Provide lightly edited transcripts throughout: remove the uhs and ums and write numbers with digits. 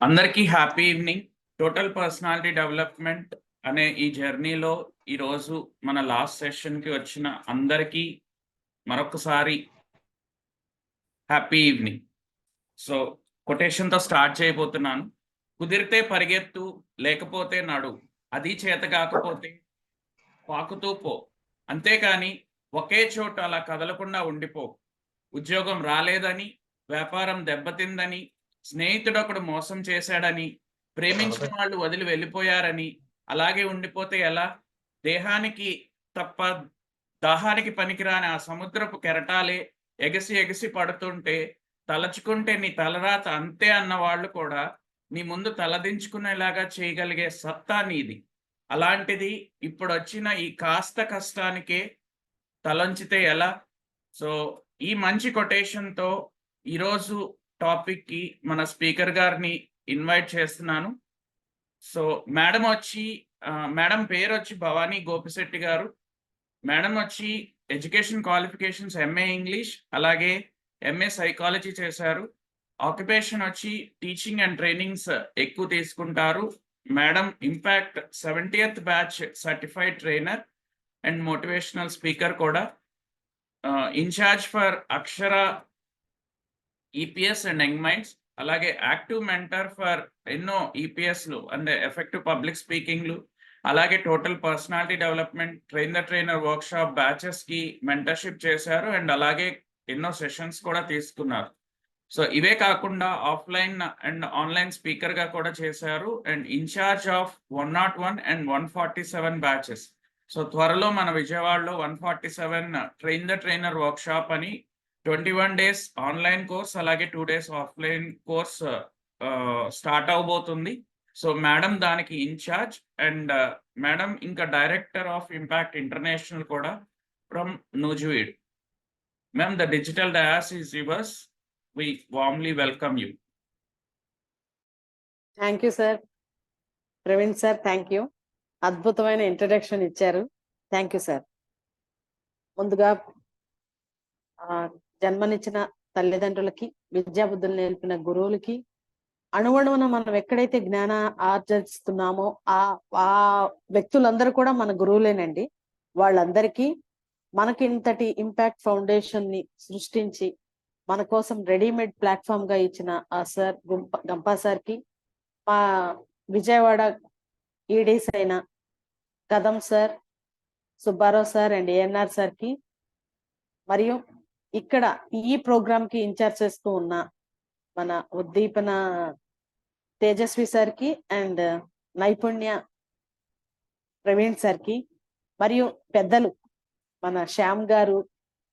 అందరికీ happy evening. Total personality development అనే ఈ జర్నీలో ఈరోజు మన లాస్ట్ సెషన్కి వచ్చిన అందరికీ మరొకసారి హ్యాపీ ఈవినింగ్. సో కొటేషన్తో స్టార్ట్ చేయబోతున్నాను. కుదిరితే పరిగెత్తు, లేకపోతే నడు, అది చేత కాకపోతే పాకుతూ పో, అంతేకాని ఒకే చోట అలా కదలకుండా ఉండిపో. ఉద్యోగం రాలేదని, వ్యాపారం దెబ్బతిందని, స్నేహితుడొకడు మోసం చేశాడని, ప్రేమించిన వాళ్ళు వదిలి వెళ్ళిపోయారని అలాగే ఉండిపోతే ఎలా? దేహానికి తప్ప దాహానికి పనికిరాని ఆ సముద్రపు కెరటాలే ఎగసి ఎగసి పడుతుంటే తలచుకుంటే నీ తలరాత అంతే అన్న వాళ్ళు కూడా నీ ముందు తలదించుకునేలాగా చేయగలిగే సత్తా నీది. అలాంటిది ఇప్పుడొచ్చిన ఈ కాస్త కష్టానికే తలొంచితే ఎలా? సో ఈ మంచి కొటేషన్‌తో ఈరోజు టాపిక్‌కి మన స్పీకర్ గారిని ఇన్వైట్ చేస్తున్నాను. సో మేడం పేరొచ్చి భవానీ గోపిశెట్టి గారు. మేడం వచ్చి ఎడ్యుకేషన్ క్వాలిఫికేషన్స్ ఎంఏ ఇంగ్లీష్ అలాగే ఎంఏ సైకాలజీ చేశారు. ఆక్యుపేషన్ వచ్చి టీచింగ్ అండ్ ట్రైనింగ్స్ ఎక్కువ తీసుకుంటారు. Madam impact 70th batch certified trainer and motivational speaker కూడా. Incharge for Akshara EPS and young minds, అలాగే యాక్టివ్ మెంటర్ ఫర్ ఎన్నో ఈపీఎస్లు అండ్ ఎఫెక్టివ్ పబ్లిక్ స్పీకింగ్లు, అలాగే total personality development trainer workshop బ్యాచెస్కి మెంటర్షిప్ చేశారు అండ్ అలాగే ఎన్నో సెషన్స్ కూడా తీసుకున్నారు. సో ఇవే కాకుండా ఆఫ్లైన్ అండ్ ఆన్లైన్ స్పీకర్గా కూడా చేశారు and in charge of 101 and 147 batches. So త్వరలో మన విజయవాడలో 147 ట్రైనర్ వర్క్షాప్ అని 21 days ఆన్లైన్ కోర్స్ అలాగే 2 days ఆఫ్లైన్ కోర్స్ స్టార్ట్ అవబోతుంది. సో మేడం దానికి ఇన్ఛార్జ్ అండ్ మేడం ఇంకా డైరెక్టర్ ఆఫ్ ఇంపాక్ట్ ఇంటర్నేషనల్ కూడా from Nuzvid. Ma'am, the digital dais is yours. We warmly welcome you. Thank you sir. Praveen sir, thank you. అద్భుతమైన introduction ఇచ్చారు. Thank you sir. ముందుగా జన్మనిచ్చిన తల్లిదండ్రులకి, విద్యాబుద్ధులు నేర్పిన గురువులకి, అణువణువున మనం ఎక్కడైతే జ్ఞాన ఆర్జిస్తున్నామో ఆ వ్యక్తులందరూ కూడా మన గురువులేనండి. వాళ్ళందరికీ మనకి ఇంతటి ఇంపాక్ట్ ఫౌండేషన్ ని సృష్టించి మన కోసం రెడీమేడ్ ప్లాట్ఫామ్ గా ఇచ్చిన ఆ సార్ గంపా సార్కి, మా విజయవాడ ఈడీస్ అయిన కదం sir, Subbarao sir and ANR సార్కి, మరియు ఇక్కడ ఈ ప్రోగ్రామ్ కి ఇన్ఛార్జ్ చేస్తూ ఉన్న మన ఉద్దీపన తేజస్వి సార్కి అండ్ నైపుణ్య ప్రవీణ్ సార్కి, మరియు పెద్దలు మన శ్యామ్ గారు,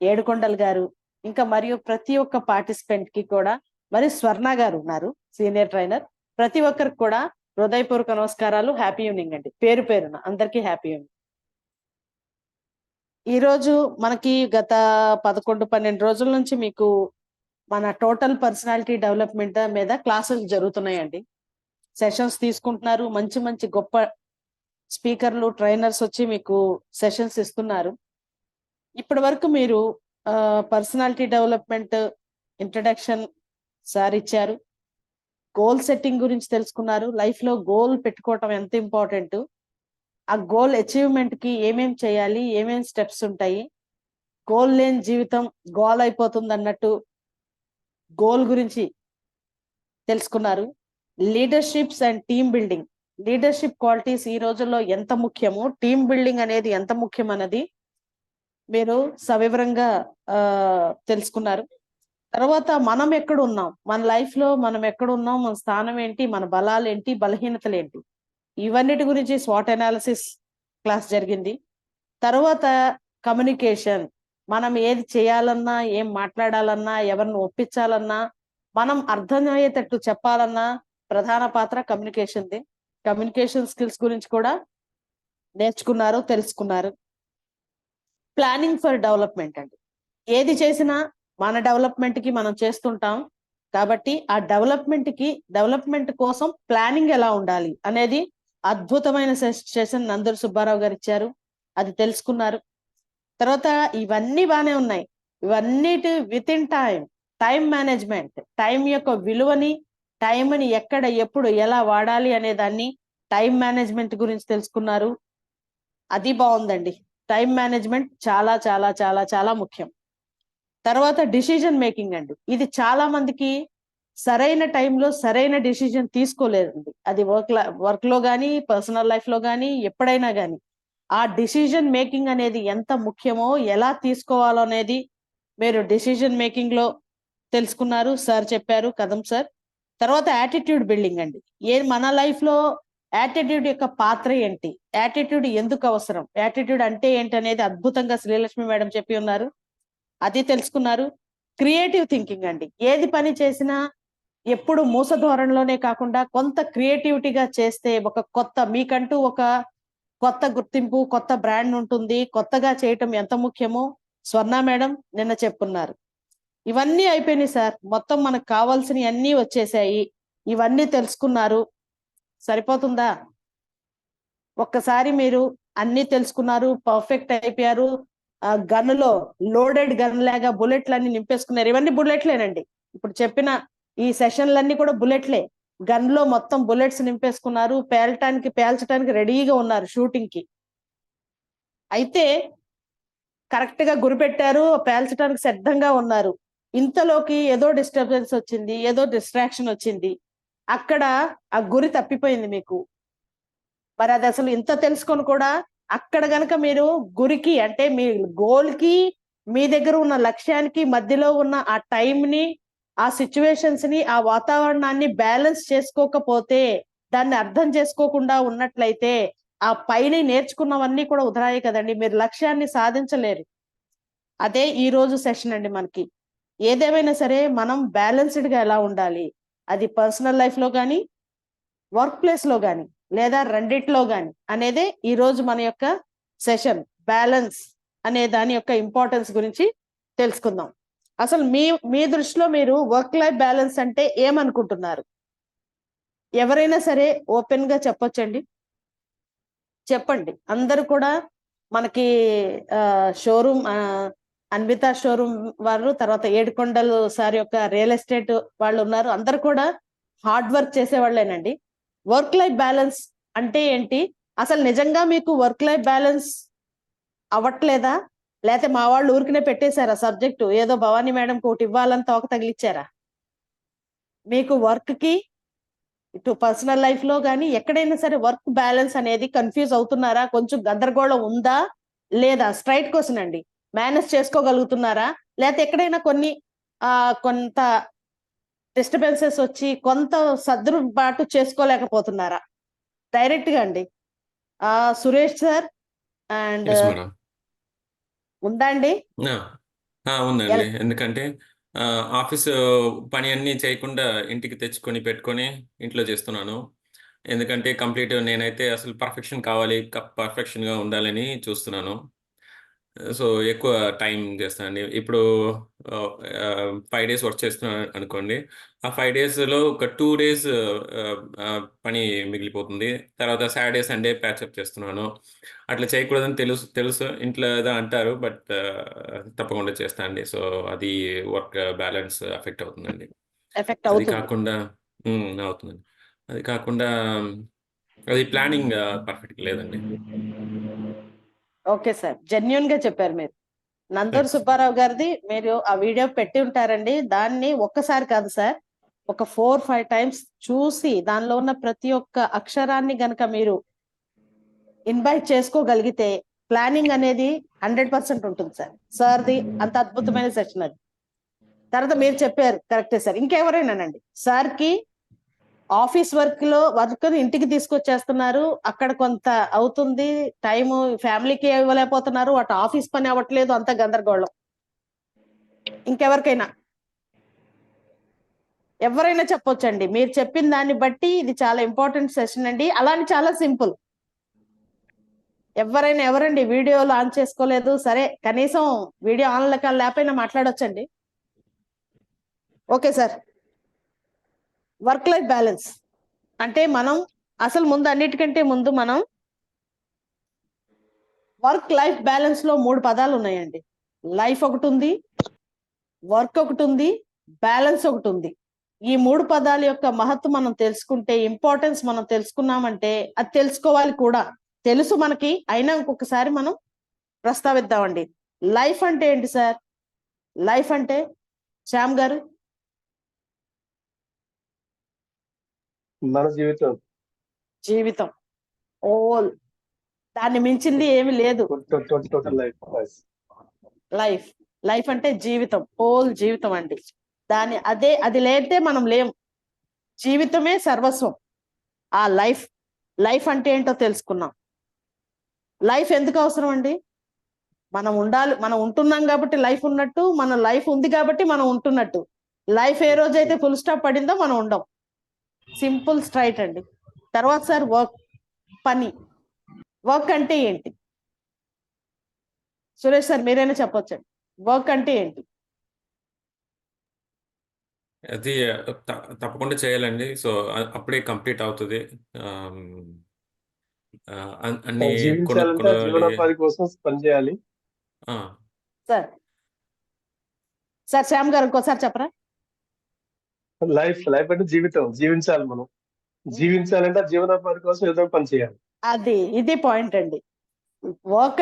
ఏడుకొండల్ గారు, ఇంకా మరియు ప్రతి ఒక్క పార్టిసిపెంట్ కి కూడా, మరి స్వర్ణ గారు ఉన్నారు సీనియర్ ట్రైనర్, ప్రతి ఒక్కరికి కూడా హృదయపూర్వక నమస్కారాలు. హ్యాపీ ఈవినింగ్ అండి. పేరు పేరున అందరికీ హ్యాపీ ఈవినింగ్. ఈరోజు మనకి గత 11-12 రోజుల నుంచి మీకు మన టోటల్ పర్సనాలిటీ డెవలప్మెంట్ మీద క్లాసులు జరుగుతున్నాయండి. సెషన్స్ తీసుకుంటున్నారు. మంచి మంచి గొప్ప స్పీకర్లు, ట్రైనర్స్ వచ్చి మీకు సెషన్స్ ఇస్తున్నారు. ఇప్పటి వరకు మీరు పర్సనాలిటీ డెవలప్మెంట్ ఇంట్రడక్షన్ సార్ ఇచ్చారు. గోల్ సెట్టింగ్ గురించి తెలుసుకున్నారు. లైఫ్ లో గోల్ పెట్టుకోవటం ఎంత ఇంపార్టెంట్, ఆ గోల్ అచీవ్మెంట్ కి ఏమేం చేయాలి, ఏమేం స్టెప్స్ ఉంటాయి, గోల్ లేని జీవితం గోల్ అయిపోతుంది అన్నట్టు గోల్ గురించి తెలుసుకున్నారు. Leaderships and team building, leadership qualities ఈ రోజుల్లో ఎంత ముఖ్యమో, టీమ్ బిల్డింగ్ అనేది ఎంత ముఖ్యం అన్నది మీరు సవివరంగా తెలుసుకున్నారు. తర్వాత మనం ఎక్కడ ఉన్నాం, మన లైఫ్ లో మనం ఎక్కడ ఉన్నాం, మన స్థానం ఏంటి, మన బలాలు ఏంటి, బలహీనతలు ఏంటి, ఇవన్నిటి గురించి స్వాట్ అనాలిసిస్ క్లాస్ జరిగింది. తర్వాత కమ్యూనికేషన్, మనం ఏది చేయాలన్నా, ఏం మాట్లాడాలన్నా, ఎవరిని ఒప్పించాలన్నా, మనం అర్థమయ్యేటట్టు చెప్పాలన్నా ప్రధాన పాత్ర కమ్యూనికేషన్ది. కమ్యూనికేషన్ స్కిల్స్ గురించి కూడా నేర్చుకున్నారు, తెలుసుకున్నారు. ప్లానింగ్ ఫర్ డెవలప్మెంట్ అండి. ఏది చేసినా మన డెవలప్మెంట్ కి మనం చేస్తుంటాం కాబట్టి ఆ డెవలప్మెంట్ కోసం ప్లానింగ్ ఎలా ఉండాలి అనేది అద్భుతమైన సెషన్ నందూరి సుబ్బారావు గారు ఇచ్చారు. అది తెలుసుకున్నారు. తర్వాత ఇవన్నీ బాగానే ఉన్నాయి. ఇవన్నిటి with in time management, time యొక్క విలువని, టైంని ఎక్కడ ఎప్పుడు ఎలా వాడాలి అనే దాన్ని టైం మేనేజ్మెంట్ గురించి తెలుసుకున్నారు. అది బాగుందండి. టైం మేనేజ్మెంట్ చాలా చాలా చాలా చాలా ముఖ్యం. తర్వాత డిసిజన్ మేకింగ్ అండి. ఇది చాలా మందికి సరైన టైంలో సరైన డిసిజన్ తీసుకోలేదండి. అది వర్క్ లో కానీ పర్సనల్ లైఫ్ లో కానీ ఎప్పుడైనా కానీ ఆ డిసిజన్ మేకింగ్ అనేది ఎంత ముఖ్యమో ఎలా తీసుకోవాలో అనేది మీరు డిసిజన్ మేకింగ్ లో తెలుసుకున్నారు. సార్ చెప్పారు కదం సార్. తర్వాత యాటిట్యూడ్ బిల్డింగ్ అండి. మన లైఫ్ లో యాటిట్యూడ్ యొక్క పాత్ర ఏంటి, యాటిట్యూడ్ ఎందుకు అవసరం, యాటిట్యూడ్ అంటే ఏంటి అనేది అద్భుతంగా శ్రీలక్ష్మి మేడం చెప్పి ఉన్నారు. అది తెలుసుకున్నారు. క్రియేటివ్ థింకింగ్ అండి. ఏది పని చేసినా ఎప్పుడు మూస ధోరణిలోనే కాకుండా కొంత క్రియేటివిటీగా చేస్తే మీకంటూ ఒక కొత్త గుర్తింపు, కొత్త బ్రాండ్ ఉంటుంది. కొత్తగా చేయటం ఎంత ముఖ్యమో స్వర్ణ మేడం నిన్న చెప్పున్నారు. ఇవన్నీ అయిపోయినాయి సార్. మొత్తం మనకు కావాల్సినవి అన్నీ వచ్చేసాయి. ఇవన్నీ తెలుసుకున్నారు. సరిపోతుందా? ఒక్కసారి మీరు అన్ని తెలుసుకున్నారు, పర్ఫెక్ట్ అయిపోయారు. గన్నులో లోడెడ్ గన్ లాగా బుల్లెట్లన్నీ నింపేసుకున్నారు. ఇవన్నీ బుల్లెట్లేనండి. ఇప్పుడు చెప్పిన ఈ సెషన్లన్నీ కూడా బుల్లెట్లే. గన్ లో మొత్తం బుల్లెట్స్ నింపేసుకున్నారు. పేల్చడానికి రెడీగా ఉన్నారు షూటింగ్ కి. అయితే కరెక్ట్ గా గురిపెట్టారు, పేల్చడానికి సిద్ధంగా ఉన్నారు. ఇంతలోకి ఏదో డిస్టర్బెన్స్ వచ్చింది, ఏదో డిస్ట్రాక్షన్ వచ్చింది. అక్కడ ఆ గురి తప్పిపోయింది మీకు. మరి అది అసలు ఇంత తెలుసుకొని కూడా అక్కడ గనక మీరు గురికి అంటే మీ గోల్ కి మీ దగ్గర ఉన్న లక్ష్యానికి మధ్యలో ఉన్న ఆ టైంని, ఆ సిచ్యువేషన్స్ ని, ఆ వాతావరణాన్ని బ్యాలెన్స్ చేసుకోకపోతే, దాన్ని అర్థం చేసుకోకుండా ఉన్నట్లయితే ఆ పైన నేర్చుకున్నవన్నీ కూడా ఉదరాయి కదండి. మీరు లక్ష్యాన్ని సాధించలేరు. అదే ఈ రోజు సెషన్ అండి మనకి. ఏదేమైనా సరే మనం బ్యాలెన్స్డ్ గా ఎలా ఉండాలి, అది పర్సనల్ లైఫ్ లో కానీ వర్క్ ప్లేస్ లో కానీ లేదా రెండిట్లో కానీ అనేదే ఈ రోజు మన యొక్క సెషన్. బ్యాలెన్స్ అనే దాని యొక్క ఇంపార్టెన్స్ గురించి తెలుసుకుందాం. అసలు మీ దృష్టిలో మీరు వర్క్ లైఫ్ బ్యాలెన్స్ అంటే ఏమనుకుంటున్నారు? ఎవరైనా సరే ఓపెన్ గా చెప్పొచ్చండి. చెప్పండి. అందరూ కూడా మనకి షోరూమ్ అన్విత షోరూమ్ వారు, తర్వాత ఏడుకొండలు సార్ యొక్క రియల్ ఎస్టేట్ వాళ్ళు ఉన్నారు. అందరు కూడా హార్డ్ వర్క్ చేసే వాళ్ళేనండి. వర్క్ లైఫ్ బ్యాలెన్స్ అంటే ఏంటి? అసలు నిజంగా మీకు వర్క్ లైఫ్ బ్యాలెన్స్ అవ్వట్లేదా? లేకపోతే మా వాళ్ళు ఊరికనే పెట్టేశారా సబ్జెక్టు? ఏదో భవానీ మేడం ఒకటి ఇవ్వాలని తోక తగిలిచ్చారా? మీకు వర్క్ కి ఇటు పర్సనల్ లైఫ్ లో కానీ ఎక్కడైనా సరే వర్క్ బ్యాలెన్స్ అనేది కన్ఫ్యూజ్ అవుతున్నారా? కొంచెం గందరగోళం ఉందా లేదా? స్ట్రైట్ క్వశ్చన్ అండి. మేనేజ్ చేసుకోగలుగుతున్నారా? లేకపోతే ఎక్కడైనా కొంత డిస్టర్బెన్సెస్ వచ్చి కొంత సర్దుబాటు చేసుకోలేకపోతున్నారా? డైరెక్ట్ గా అండి. Suresh sir and S madam. ఉందా అండి? ఉందండి. ఎందుకంటే ఆఫీసు పని అన్నీ చేయకుండా ఇంటికి తెచ్చుకొని పెట్టుకొని ఇంట్లో చేస్తున్నాను. ఎందుకంటే కంప్లీట్ నేనైతే అసలు పర్ఫెక్షన్ కావాలి, పర్ఫెక్షన్గా ఉండాలని చూస్తున్నాను. సో ఎక్కువ టైం చేస్తానండి. ఇప్పుడు 5 డేస్ వర్క్ చేస్తున్నాను అనుకోండి. ఆ 5 డేస్లో ఒక 2 డేస్ పని మిగిలిపోతుంది. తర్వాత సాటర్డే సండే ప్యాచప్ చేస్తున్నాను. అట్లా చేయకూడదని తెలుసు తెలుసు ఇంట్లో ఏదో అంటారు. బట్ తప్పకుండా చేస్తా అండి. సో అది వర్క్ బ్యాలెన్స్ ఎఫెక్ట్ అవుతుందండి. ఎఫెక్ట్ అది అవుతుంది. కాకుండా అవుతుందండి. అది కాకుండా అది ప్లానింగ్ పర్ఫెక్ట్ లేదండి. ఓకే సార్, జెన్యున్ గా చెప్పారు మీరు. నందూరు థ్యాంక్స్. సుబ్బారావు గారిది మీరు ఆ వీడియో పెట్టి ఉంటారండి. దాన్ని ఒక్కసారి కాదు సార్, ఒక 4-5 టైమ్స్ చూసి దానిలో ఉన్న ప్రతి ఒక్క అక్షరాన్ని గనక మీరు ఇన్వైట్ చేసుకోగలిగితే ప్లానింగ్ అనేది 100% ఉంటుంది సార్. సార్ది అంత అద్భుతమైన సెషన్ అది. తర్వాత మీరు చెప్పారు కరెక్టే సార్. ఇంకెవరైనానండి, సార్ కి ఆఫీస్ వర్క్ ఇంటికి తీసుకొచ్చేస్తున్నారు. అక్కడ కొంత అవుతుంది టైం, ఫ్యామిలీకి ఇవ్వలేకపోతున్నారు, అటు ఆఫీస్ పని అవ్వట్లేదు, అంత గందరగోళం. ఇంకెవరికైనా ఎవరైనా చెప్పొచ్చండి. మీరు చెప్పిన దాన్ని బట్టి ఇది చాలా ఇంపార్టెంట్ సెషన్ అండి. అలానే చాలా సింపుల్. ఎవరండి వీడియోలు ఆన్ చేసుకోలేదు? సరే, కనీసం వీడియో ఆన్ లేకపోయినా మాట్లాడొచ్చండి. Okay sir. Work life balance అంటే మనం అసలు అన్నిటికంటే ముందు మనం వర్క్ లైఫ్ బ్యాలెన్స్ లో 3 పదాలు ఉన్నాయండి. లైఫ్ ఒకటి ఉంది, వర్క్ ఒకటి ఉంది, బ్యాలెన్స్ ఒకటి ఉంది. ఈ 3 పదాల యొక్క మహత్వం మనం తెలుసుకుంటే, ఇంపార్టెన్స్ మనం తెలుసుకున్నామంటే, అది తెలుసుకోవాలి కూడా. తెలుసు మనకి, అయినా ఇంకొకసారి మనం ప్రస్తావిద్దామండి. లైఫ్ అంటే ఏంటి సార్? లైఫ్ అంటే శ్యామ్ గారు? మన జీవితం జీవితం. ఓల్ దాన్ని మించింది ఏమి లేదు. Total life. లైఫ్ లైఫ్ అంటే జీవితం, హోల్ జీవితం అండి. అది లేతే మనం లేం. జీవితమే సర్వస్వం. ఆ లైఫ్ అంటే ఏంటో తెలుసుకున్నాం. లైఫ్ ఎందుకు అవసరం అండి? మనం ఉండాలి, మనం ఉంటున్నాం కాబట్టి లైఫ్ ఉన్నట్టు, మన లైఫ్ ఉంది కాబట్టి మనం ఉంటున్నట్టు. లైఫ్ ఏ రోజైతే ఫుల్ స్టాప్ పడిందో మనం ఉండం. సింపుల్ స్ట్రైట్ అండి. తర్వాత సార్ పని. వర్క్ అంటే ఏంటి? సురేష్ సార్ మీరైనా చెప్పొచ్చండి. వర్క్ అంటే ఏంటి? అది తప్పకుండా చేయాలండి. సో అప్పుడే కంప్లీట్ అవుతుంది. అన్ని జీవించాలంటే జీవనోపాధి కోసం పని చేయాలి. సార్ శ్యామ్ గారు ఇంకోసారి చెప్పరా? లైఫ్ అంటే జీవితం, జీవించాలి. మనం జీవించాలంటే జీవనోపాధి కోసం ఏదో పని చేయాలి. ఇది పాయింట్ అండి. వర్క్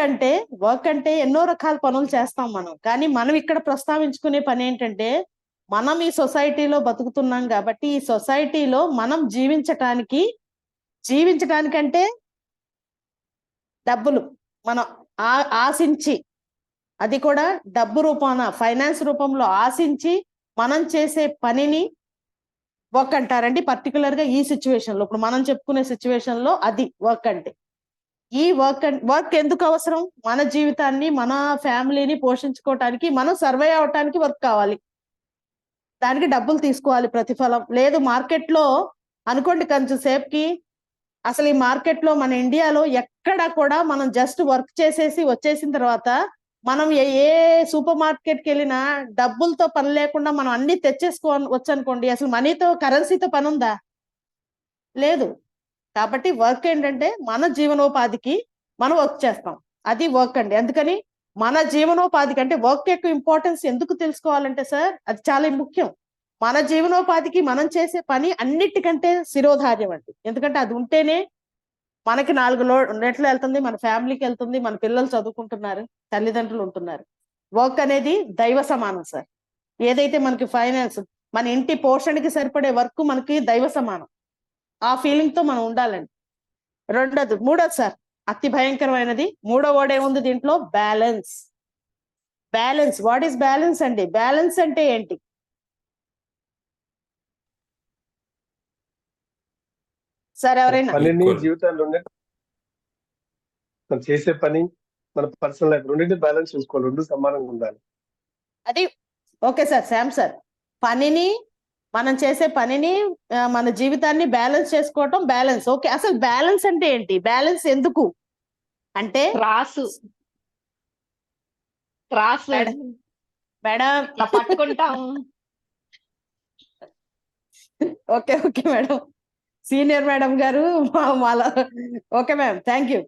అంటే ఎన్నో రకాల పనులు చేస్తాం మనం. కానీ మనం ఇక్కడ ప్రస్తావించుకునే పని ఏంటంటే, మనం ఈ సొసైటీలో బతుకుతున్నాం కాబట్టి, ఈ సొసైటీలో మనం జీవించటానికంటే డబ్బులు మనం ఆశించి, అది కూడా డబ్బు రూపాన, ఫైనాన్స్ రూపంలో ఆశించి మనం చేసే పనిని వర్క్ అంటారండి. పర్టికులర్ గా ఈ సిచ్యువేషన్ లో, ఇప్పుడు మనం చెప్పుకునే సిచ్యువేషన్ లో అది వర్క్ అంటే. ఈ వర్క్ ఎందుకు అవసరం? మన జీవితాన్ని, మన ఫ్యామిలీని పోషించుకోవటానికి, మనం సర్వే అవటానికి వర్క్ కావాలి. దానికి డబ్బులు తీసుకోవాలి, ప్రతిఫలం లేదు. మార్కెట్లో అనుకోండి కొంచెం సేపుకి, అసలు ఈ మార్కెట్లో మన ఇండియాలో ఎక్కడ కూడా మనం జస్ట్ వర్క్ చేసేసి వచ్చేసిన తర్వాత, మనం ఏ సూపర్ మార్కెట్కి వెళ్ళినా డబ్బులతో పని లేకుండా మనం అన్ని తెచ్చేసుకోవచ్చు అనుకోండి. అసలు మనీతో, కరెన్సీతో పని ఉందా? లేదు. కాబట్టి వర్క్ ఏంటంటే మన జీవనోపాధికి మనం వర్క్ చేస్తాం. అది వర్క్ అండి. అందుకని మన జీవనోపాధికి అంటే వర్క్ యొక్క ఇంపార్టెన్స్ ఎందుకు తెలుసుకోవాలంటే సార్, అది చాలా ముఖ్యం. మన జీవనోపాధికి మనం చేసే పని అన్నిటికంటే శిరోధార్యం అండి. ఎందుకంటే అది ఉంటేనే మనకి 4 నెట్లు వెళ్తుంది, మన ఫ్యామిలీకి వెళ్తుంది, మన పిల్లలు చదువుకుంటున్నారు, తల్లిదండ్రులు ఉంటున్నారు. వర్క్ అనేది దైవ సమానం సార్. ఏదైతే మనకి ఫైనాన్స్, మన ఇంటి పోషణకి సరిపడే వర్క్ మనకి దైవ సమానం. ఆ ఫీలింగ్ తో మనం ఉండాలండి. మూడోది సార్, అతి భయంకరమైనది. మూడో వర్డ్ ఏముంది దీంట్లో? బ్యాలెన్స్. వాట్ ఈస్ బ్యాలెన్స్ అండి? బ్యాలెన్స్ అంటే ఏంటి? సార్ ఎవరైనా? పనిని జీవితాల్లో మనం చేసే పని, మన పర్సనల్ లైఫ్ రెండింటి బ్యాలెన్స్ చూసుకోవాలి. రెండు సమానంగా ఉండాలి. అది ఓకే సార్. శ్యామ్ సార్, మనం చేసే పనిని, మన జీవితాన్ని బ్యాలెన్స్ చేసుకోవటం బ్యాలెన్స్. ఓకే, అసలు బ్యాలెన్స్ అంటే ఏంటి? బ్యాలెన్స్ ఎందుకు అంటే రాసు మేడం పట్టుకుంటాం. ఓకే మేడం, సీనియర్ మేడం గారు. Okay ma'am, thank you.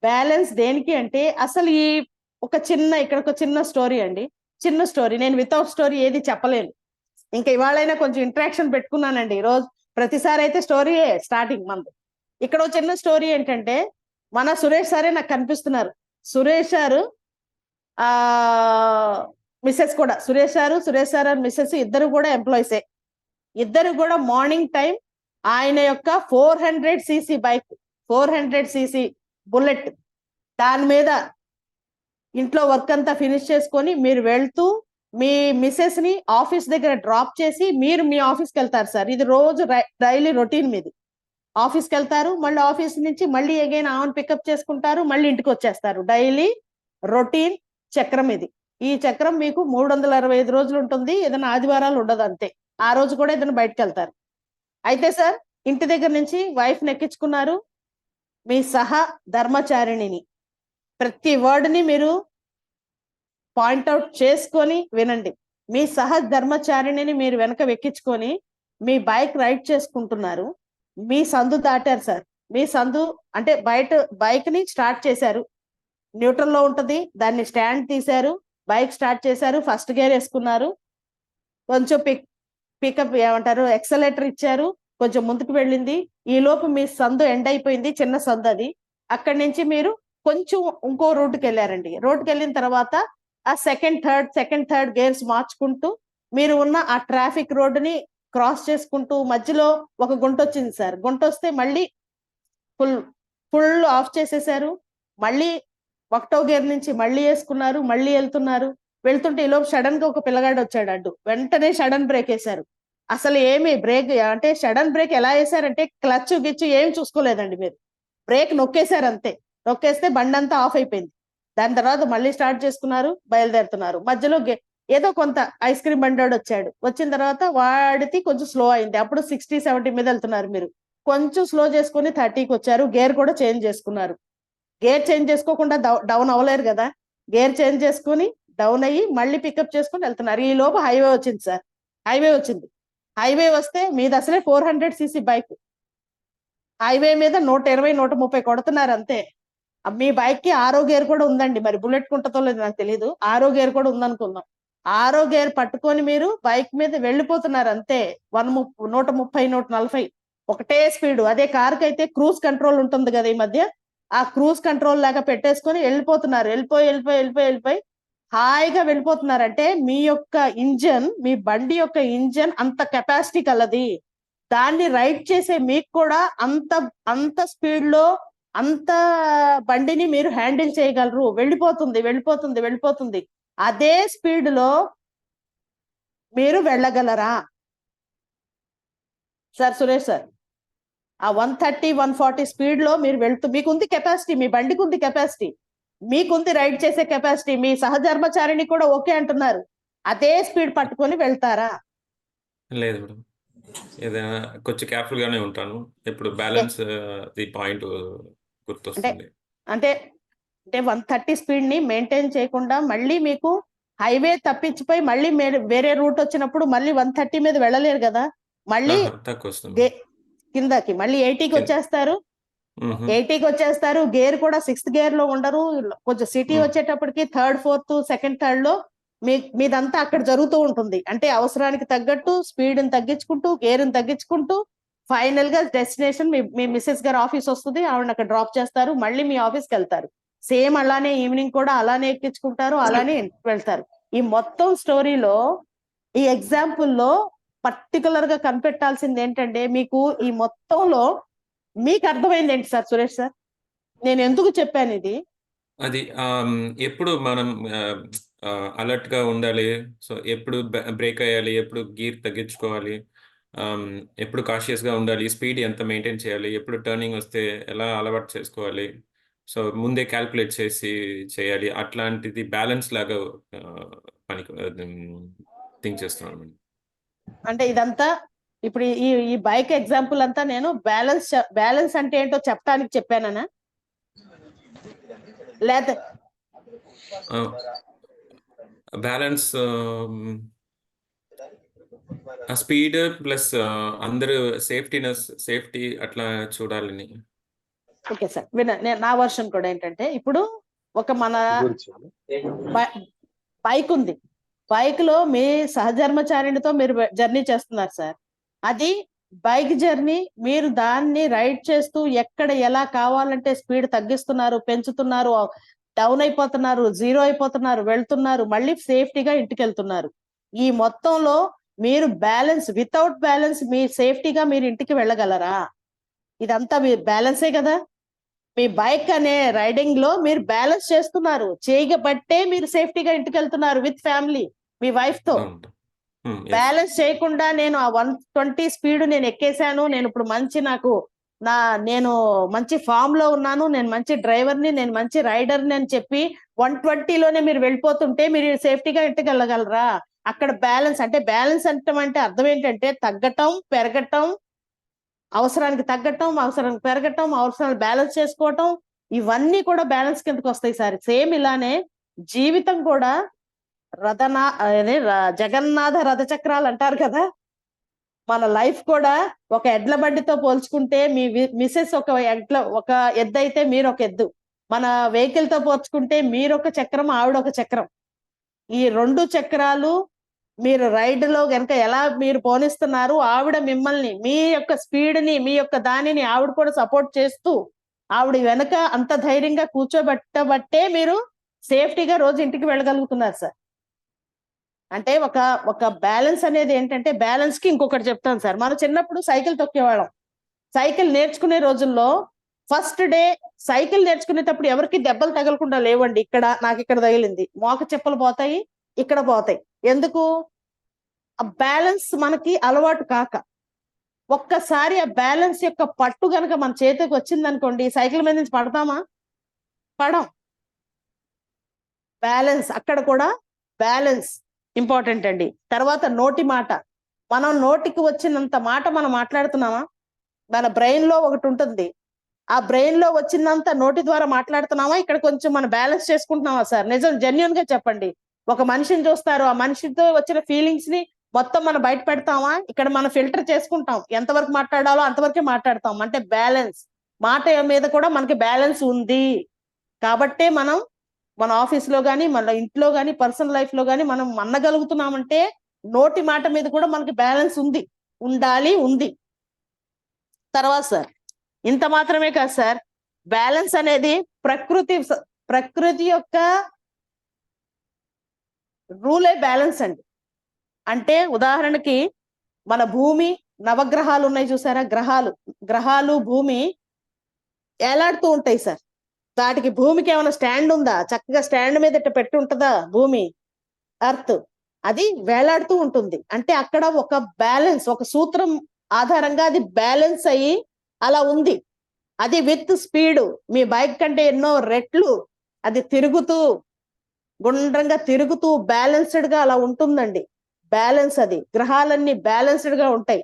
Balance దేనికి అంటే, అసలు ఇక్కడ ఒక చిన్న స్టోరీ అండి. చిన్న స్టోరీ. నేను వితౌట్ స్టోరీ ఏది చెప్పలేను. ఇంకా ఇవాళైనా కొంచెం ఇంటరాక్షన్ పెట్టుకున్నానండి. రోజు ప్రతిసారి అయితే స్టోరీయే స్టార్టింగ్ మంది. ఇక్కడ ఒక చిన్న స్టోరీ ఏంటంటే, మన సురేష్ సారే నాకు కనిపిస్తున్నారు. సురేష్ సారు మిస్సెస్ కూడా, సురేష్ సార్ మిస్సెస్ ఇద్దరు కూడా ఎంప్లాయీసే. ఇద్దరు కూడా మార్నింగ్ టైం ఆయన యొక్క 400cc బైక్, 400cc బుల్లెట్, దాని మీద ఇంట్లో వర్క్ అంతా ఫినిష్ చేసుకొని మీరు వెళ్తూ మీ మిస్సెస్ ని ఆఫీస్ దగ్గర డ్రాప్ చేసి మీరు మీ ఆఫీస్కి వెళ్తారు సార్. ఇది రోజు డైలీ రొటీన్ మీది. ఆఫీస్కి వెళ్తారు, మళ్ళీ ఆఫీస్ నుంచి మళ్ళీ అగైన్ ఆమెను పికప్ చేసుకుంటారు, మళ్ళీ ఇంటికి వచ్చేస్తారు. డైలీ రొటీన్ చక్రం ఇది. ఈ చక్రం మీకు 365 రోజులు ఉంటుంది. ఏదైనా ఆదివారాలు ఉండదు, అంతే. ఆ రోజు కూడా ఏదైనా బయటకు వెళ్తారు. అయితే సార్, ఇంటి దగ్గర నుంచి వైఫ్ నెక్కించుకున్నారు, మీ సహా ధర్మచారిణిని. ప్రతి వర్డ్ని మీరు పాయింట్అవుట్ చేసుకొని వినండి. మీ సహజ ధర్మచారిణిని మీరు వెనక వెక్కించుకొని మీ బైక్ రైడ్ చేసుకుంటున్నారు. మీ సందు దాటారు సార్. మీ సందు అంటే బైక్ ని స్టార్ట్ చేశారు, న్యూట్రల్ లో ఉంటది, దాన్ని స్టాండ్ తీశారు, బైక్ స్టార్ట్ చేశారు, ఫస్ట్ గేర్ వేసుకున్నారు. కొంచెం పికప్ ఏమంటారు ఎక్సలేటర్ ఇచ్చారు, కొంచెం ముందుకు వెళ్ళింది. ఈ లోపు మీ సందు ఎండ్ అయిపోయింది, చిన్న సందు అది. అక్కడి నుంచి మీరు కొంచెం ఇంకో రోడ్డుకి వెళ్ళారండి. రోడ్డుకి వెళ్ళిన తర్వాత ఆ సెకండ్ థర్డ్ గేర్స్ మార్చుకుంటూ మీరు ఉన్న ఆ ట్రాఫిక్ రోడ్డుని క్రాస్ చేసుకుంటూ మధ్యలో ఒక గుంట వచ్చింది సార్. గుంట వస్తే మళ్ళీ ఫుల్ ఆఫ్ చేసేసారు. మళ్ళీ ఒకటో గేర్ నుంచి మళ్ళీ వేసుకున్నారు, మళ్ళీ వెళ్తుంటే ఈ లోపు సడన్ గా ఒక పిల్లగాడు వచ్చాడు అడ్డు. వెంటనే సడన్ బ్రేక్ వేశారు. అసలు ఏమి బ్రేక్ అంటే సడన్ బ్రేక్ ఎలా వేశారంటే క్లచ్ గిచ్చు ఏం చూసుకోలేదండి మీరు. బ్రేక్ నొక్కేశారు అంతే. నొక్కేస్తే బండి అంతా ఆఫ్ అయిపోయింది. దాని తర్వాత మళ్ళీ స్టార్ట్ చేసుకున్నారు, బయలుదేరుతున్నారు. మధ్యలో ఏదో కొంత ఐస్ క్రీమ్ బండోడు వచ్చాడు. వచ్చిన తర్వాత వాడికి కొంచెం స్లో అయింది. అప్పుడు 60-70 మీద వెళ్తున్నారు మీరు. కొంచెం స్లో చేసుకుని 30కి వచ్చారు. గేర్ కూడా చేంజ్ చేసుకున్నారు. గేర్ చేంజ్ చేసుకోకుండా డౌన్ అవ్వలేరు కదా. గేర్ చేంజ్ చేసుకుని డౌన్ అయ్యి మళ్ళీ పికప్ చేసుకుని వెళ్తున్నారు. ఈ లోపు హైవే వచ్చింది సార్. హైవే వస్తే మీది అసలే 400cc బైక్. హైవే మీద 120-130 కొడుతున్నారు అంతే. మీ బైక్ కి 6వ గేర్ కూడా ఉందండి. మరి బుల్లెట్ కుంటతో లేదు నాకు తెలియదు. 6వ గేర్ కూడా ఉందనుకుందాం. 6వ గేర్ పట్టుకొని మీరు బైక్ మీద వెళ్ళిపోతున్నారు అంతే. 130-140 ఒకటే స్పీడ్. అదే కారుకి అయితే క్రూజ్ కంట్రోల్ ఉంటుంది కదా ఈ మధ్య, ఆ క్రూజ్ కంట్రోల్ లాగా పెట్టేసుకొని వెళ్ళిపోతున్నారు. వెళ్ళిపోయి హాయిగా వెళ్ళిపోతున్నారంటే మీ యొక్క ఇంజన్, మీ బండి యొక్క ఇంజన్ అంత కెపాసిటీ కలది. దాన్ని రైడ్ చేసే మీకు కూడా అంత స్పీడ్ లో అంత బండిని మీరు హ్యాండిల్ చేయగలరు. వెళ్ళిపోతుంది. అదే స్పీడ్ లో మీరు వెళ్ళగలరా సార్ సురేష్ సార్? ఆ 130-140 స్పీడ్ లో మీరు మీకుంది కెపాసిటీ, మీ బండికి ఉంది కెపాసిటీ, మీకుంది రైడ్ చేసే కెపాసిటీ. మీ సహధర్మచారిని కూడా ఓకే అంటున్నారు. అదే స్పీడ్ పట్టుకొని వెళ్తారా? లేదు మేడం, ఏదైనా కొంచెం కేర్ఫుల్ గానే ఉంటాను. ఇప్పుడు బ్యాలెన్స్ ది పాయింట్ గుర్తొస్తుంది. అంటే 130 స్పీడ్ ని మెయింటైన్ చేయకుండా మళ్ళీ మీకు హైవే తప్పించిపోయి మళ్ళీ వేరే రూట్ వచ్చినప్పుడు మళ్ళీ 130 మీద వెళ్ళలేరు కదా. మళ్ళీ తక్కువ వస్తుంది కిందకి మళ్ళీ 80కి వచ్చేస్తారు. 80కి వచ్చేస్తారు. గేర్ కూడా 6th గేర్ లో ఉండరు. కొంచెం సిటీ వచ్చేటప్పటికి 3rd, 4th, 2nd, 3rd లో మీదంతా అక్కడ జరుగుతూ ఉంటుంది. అంటే అవసరానికి తగ్గట్టు స్పీడ్ ని తగ్గించుకుంటూ, గేర్ ని తగ్గించుకుంటూ ఫైనల్ గా డెస్టినేషన్ మీ మిస్సెస్ గారు ఆఫీస్ వస్తుంది, ఆవిడ అక్కడ డ్రాప్ చేస్తారు, మళ్ళీ మీ ఆఫీస్కి వెళ్తారు. సేమ్ అలానే ఈవినింగ్ కూడా అలానే ఎక్కించుకుంటారు, అలానే ఇంటికి వెళ్తారు. ఈ మొత్తం స్టోరీలో ఈ ఎగ్జాంపుల్ లో పర్టికులర్ గా కనిపెట్టాల్సింది ఏంటంటే, మీకు ఈ మొత్తంలో మీకు అర్థమైంది ఏంటి సార్ సురేష్ సార్? నేను ఎందుకు చెప్పాను ఇది? అది ఎప్పుడు మనం అలర్ట్ గా ఉండాలి. సో ఎప్పుడు బ్రేక్ అయ్యాలి, ఎప్పుడు గీర్ తగ్గించుకోవాలి, ఎప్పుడు కాషియస్ గా ఉండాలి, స్పీడ్ ఎంత మెయింటైన్ చేయాలి, ఎప్పుడు టర్నింగ్ వస్తే ఎలా అలవాటు చేసుకోవాలి, సో ముందే క్యాల్కులేట్ చేసి చేయాలి. అట్లాంటిది బ్యాలెన్స్ లాగా థింక్ చేస్తున్నాను. అంటే ఇదంతా ఇప్పుడు ఈ బైక్ ఎగ్జాంపుల్ అంతా నేను బ్యాలెన్స్ అంటే ఏంటో చెప్పడానికి చెప్పానా, లేదా బ్యాలెన్స్ స్పీడ్ ప్లస్ అందరూ సేఫ్టీ అట్లా చూడాలని. ఓకే సార్, నా వర్షన్ కూడా ఏంటంటే, ఇప్పుడు ఒక మన బైక్ ఉంది. బైక్ లో మీ సహధర్మచారిణితో మీరు జర్నీ చేస్తున్నారు సార్. అది బైక్ జర్నీ. మీరు దాన్ని రైడ్ చేస్తూ ఎక్కడ ఎలా కావాలంటే స్పీడ్ తగ్గిస్తున్నారు, పెంచుతున్నారు, డౌన్ అయిపోతున్నారు, జీరో అయిపోతున్నారు, వెళ్తున్నారు, మళ్ళీ సేఫ్టీగా ఇంటికి వెళ్తున్నారు. ఈ మొత్తంలో మీరు వితౌట్ బ్యాలెన్స్ మీ సేఫ్టీగా మీరు ఇంటికి వెళ్ళగలరా? ఇదంతా మీ బ్యాలెన్సే కదా. మీ బైక్ అనే రైడింగ్ లో మీరు బ్యాలెన్స్ చేస్తున్నారు, చేయబట్టే మీరు సేఫ్టీగా ఇంటికి వెళ్తున్నారు విత్ ఫ్యామిలీ, మీ వైఫ్ తో. బ్యాలెన్స్ చేయకుండా నేను ఆ 120 స్పీడ్ నేను ఎక్కేసాను, నేను ఇప్పుడు నేను మంచి ఫామ్ లో ఉన్నాను, నేను మంచి డ్రైవర్ని, నేను మంచి రైడర్ని అని చెప్పి 120లోనే మీరు వెళ్ళిపోతుంటే మీరు సేఫ్టీగా ఇంటికి వెళ్ళగలరా? అక్కడ బ్యాలెన్స్ అంటే అర్థం ఏంటంటే తగ్గటం, పెరగటం, అవసరానికి తగ్గటం, అవసరానికి పెరగటం, అవసరాలు బ్యాలెన్స్ చేసుకోవటం, ఇవన్నీ కూడా బ్యాలెన్స్ కిందకి వస్తాయి సార్. సేమ్ ఇలానే జీవితం కూడా జగన్నాథ రథ చక్రాలు అంటారు కదా. మన లైఫ్ కూడా ఒక ఎడ్ల బండితో పోల్చుకుంటే మీ మిసెస్ ఒక ఎద్దు అయితే మీరు ఒక ఎద్దు, మన వెహికల్ తో పోల్చుకుంటే మీరు ఒక చక్రం, ఆవిడ ఒక చక్రం. ఈ 2 చక్రాలు మీరు రైడ్ లో గనక ఎలా మీరు పోనిస్తున్నారు, ఆవిడ మిమ్మల్ని మీ యొక్క స్పీడ్ ని మీ యొక్క దానిని ఆవిడ కూడా సపోర్ట్ చేస్తూ ఆవిడ వెనక అంత ధైర్యంగా కూర్చోబెట్టబట్టే మీరు సేఫ్టీగా రోజు ఇంటికి వెళ్ళగలుగుతున్నారు సార్. అంటే ఒక బ్యాలెన్స్ అనేది ఏంటంటే, బ్యాలెన్స్ కి ఇంకొకటి చెప్తాను సార్. మనం చిన్నప్పుడు సైకిల్ తొక్కేవాళ్ళం. సైకిల్ నేర్చుకునే రోజుల్లో ఫస్ట్ డే సైకిల్ నేర్చుకునేటప్పుడు ఎవరికి దెబ్బలు తగలకుండా లేవండి. నాకు ఇక్కడ తగిలింది, మోక చెప్పులు పోతాయి, ఇక్కడ పోతాయి. ఎందుకు? ఆ బ్యాలెన్స్ మనకి అలవాటు కాక. ఒక్కసారి ఆ బ్యాలెన్స్ యొక్క పట్టు గనక మన చేతికి వచ్చిందనుకోండి, సైకిల్ మీద నుంచి పడతామా? పడం. బ్యాలెన్స్ అక్కడ కూడా బ్యాలెన్స్ ఇంపార్టెంట్ అండి. తర్వాత నోటి మాట. మనం నోటికి వచ్చినంత మాట మనం మాట్లాడుతున్నామా? మన బ్రెయిన్ లో ఒకటి ఉంటుంది, ఆ బ్రెయిన్ లో వచ్చినంత నోటి ద్వారా మాట్లాడుతున్నామా? ఇక్కడ కొంచెం మనం బ్యాలెన్స్ చేసుకుంటున్నామా సార్? నిజం, జెన్యున్ గా చెప్పండి. ఒక మనిషిని చూస్తారు, ఆ మనిషితో వచ్చిన ఫీలింగ్స్ ని మొత్తం మనం బయట పెడతామా? ఇక్కడ మనం ఫిల్టర్ చేసుకుంటాం, ఎంతవరకు మాట్లాడాలో అంతవరకే మాట్లాడతాం. అంటే బ్యాలెన్స్, మాట మీద కూడా మనకి బ్యాలెన్స్ ఉంది. కాబట్టే మనం మన ఆఫీస్ లో కానీ, మన ఇంట్లో కానీ, పర్సనల్ లైఫ్ లో కానీ మనం అన్నగలుగుతున్నామంటే నోటి మాట మీద కూడా మనకి బ్యాలెన్స్ ఉంది, ఉండాలి, ఉంది. తర్వాత సార్, ఇంత మాత్రమే కాదు సార్, బ్యాలెన్స్ అనేది ప్రకృతి యొక్క రూలే బ్యాలెన్స్ అండి. అంటే ఉదాహరణకి మన భూమి, నవగ్రహాలు ఉన్నాయి చూసారా, గ్రహాలు భూమి ఏలాడుతూ ఉంటాయి సార్. వాటికి భూమికి ఏమైనా స్టాండ్ ఉందా? చక్కగా స్టాండ్ మీద ఇట్ట పెట్టి ఉంటుందా భూమి, ఎర్త్? అది వేలాడుతూ ఉంటుంది. అంటే అక్కడ ఒక బ్యాలెన్స్, ఒక సూత్రం ఆధారంగా అది బ్యాలెన్స్ అయ్యి అలా ఉంది. అది విత్ స్పీడ్, మీ బైక్ కంటే ఎన్నో రెట్లు అది తిరుగుతూ, గుండ్రంగా తిరుగుతూ బ్యాలెన్స్డ్ గా అలా ఉంటుందండి. బ్యాలెన్స్, అది గ్రహాలన్నీ బ్యాలెన్స్డ్ గా ఉంటాయి.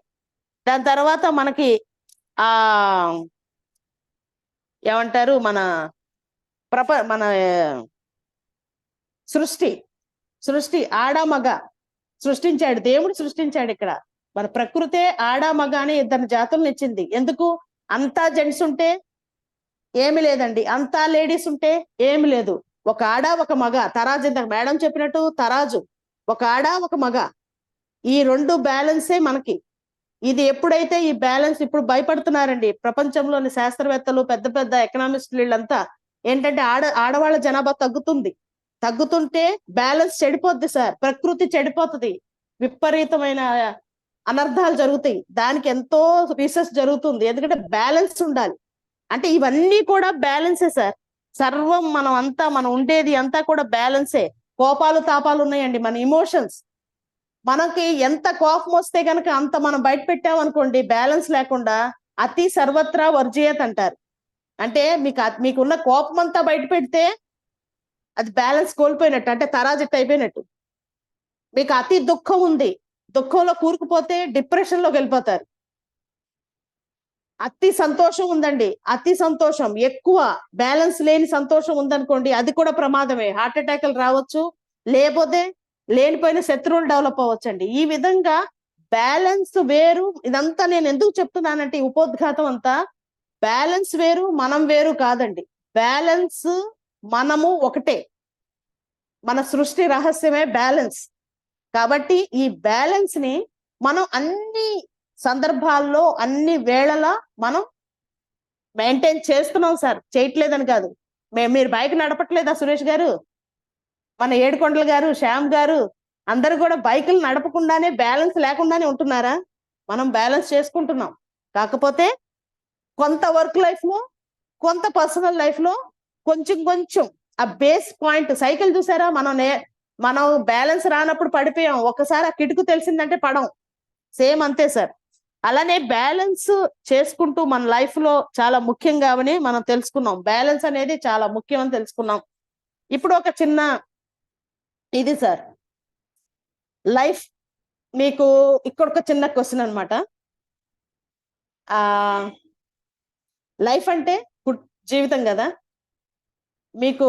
దాని తర్వాత మనకి ఆ ఏమంటారు, మన సృష్టి ఆడ మగ సృష్టించాడు దేవుడు, సృష్టించాడు. ఇక్కడ మన ప్రకృతే ఆడ మగ అని ఇద్దరు జాతులను ఇచ్చింది. ఎందుకు? అంతా జెంట్స్ ఉంటే ఏమి లేదండి, అంతా లేడీస్ ఉంటే ఏమి లేదు. ఒక ఆడ ఒక మగ, తరాజు, ఇందాక మేడం చెప్పినట్టు తరాజు, ఒక ఆడ ఒక మగ, ఈ రెండు బ్యాలెన్సే మనకి. ఇది ఎప్పుడైతే ఈ బ్యాలెన్స్, ఇప్పుడు భయపడుతున్నారండి ప్రపంచంలోని శాస్త్రవేత్తలు, పెద్ద పెద్ద ఎకనామిస్టులు, వీళ్ళంతా ఏంటంటే ఆడవాళ్ళ జనాభా తగ్గుతుంటే బ్యాలెన్స్ చెడిపోద్ది సార్, ప్రకృతి చెడిపోతుంది, విపరీతమైన అనర్థాలు జరుగుతాయి. దానికి ఎంతో రీసెర్చ్ జరుగుతుంది, ఎందుకంటే బ్యాలెన్స్ ఉండాలి. అంటే ఇవన్నీ కూడా బ్యాలెన్సే సార్. సర్వం మనం ఉండేది అంతా కూడా బ్యాలెన్సే. కోపాలు తాపాలు ఉన్నాయండి, మన ఇమోషన్స్. మనకి ఎంత కోపం వస్తే కనుక అంత మనం బయట పెట్టామనుకోండి, బ్యాలెన్స్ లేకుండా, అతి సర్వత్రా వర్జయత్ అంటారు. అంటే మీకున్న కోపం అంతా బయట పెడితే అది బ్యాలెన్స్ కోల్పోయినట్టు, అంటే తరాజిట్ అయిపోయినట్టు. మీకు అతి దుఃఖం ఉంది, దుఃఖంలో కూరుకుపోతే డిప్రెషన్ లోకి వెళ్ళిపోతారు. అతి సంతోషం ఉందండి, అతి సంతోషం ఎక్కువ, బ్యాలెన్స్ లేని సంతోషం ఉందనుకోండి, అది కూడా ప్రమాదమే. హార్ట్ అటాక్లు రావచ్చు, లేకపోతే లేనిపోయిన శత్రువులు డెవలప్ అవ్వచ్చండి. ఈ విధంగా బ్యాలెన్స్ వేరు. ఇదంతా నేను ఎందుకు చెప్తున్నానంటే, ఉపోద్ఘాతం అంతా బ్యాలెన్స్ వేరు, మనం వేరు కాదండి. బ్యాలెన్స్, మనము ఒకటే. మన సృష్టి రహస్యమే బ్యాలెన్స్. కాబట్టి ఈ బ్యాలెన్స్ ని మనం అన్ని సందర్భాల్లో, అన్ని వేళలా మనం మెయింటైన్ చేస్తున్నాం సార్, చేయట్లేదని కాదు. మీరు బైక్ నడపట్లేదా సురేష్ గారు? మన ఏడుకొండల గారు, శ్యామ్ గారు, అందరూ కూడా బైకులు నడపకుండానే, బ్యాలెన్స్ లేకుండానే ఉంటున్నారా? మనం బ్యాలెన్స్ చేసుకుంటున్నాం. కాకపోతే కొంత వర్క్ లైఫ్ లో, కొంత పర్సనల్ లైఫ్ లో కొంచెం ఆ బేస్ పాయింట్. సైకిల్ చూసారా, మనం బ్యాలెన్స్ రానప్పుడు పడిపోయాం, ఒకసారి ఆ కిటుకు తెలిసిందంటే పడం. సేమ్ అంతే సార్. అలానే బ్యాలెన్స్ చేసుకుంటూ మన లైఫ్ లో చాలా ముఖ్యం కావని మనం తెలుసుకున్నాం. బ్యాలెన్స్ అనేది చాలా ముఖ్యం అని తెలుసుకున్నాం. ఇప్పుడు ఒక చిన్న ఇది సార్, లైఫ్, మీకు ఇక్కడ ఒక చిన్న క్వశ్చన్ అనమాట. లైఫ్ అంటే జీవితం కదా. మీకు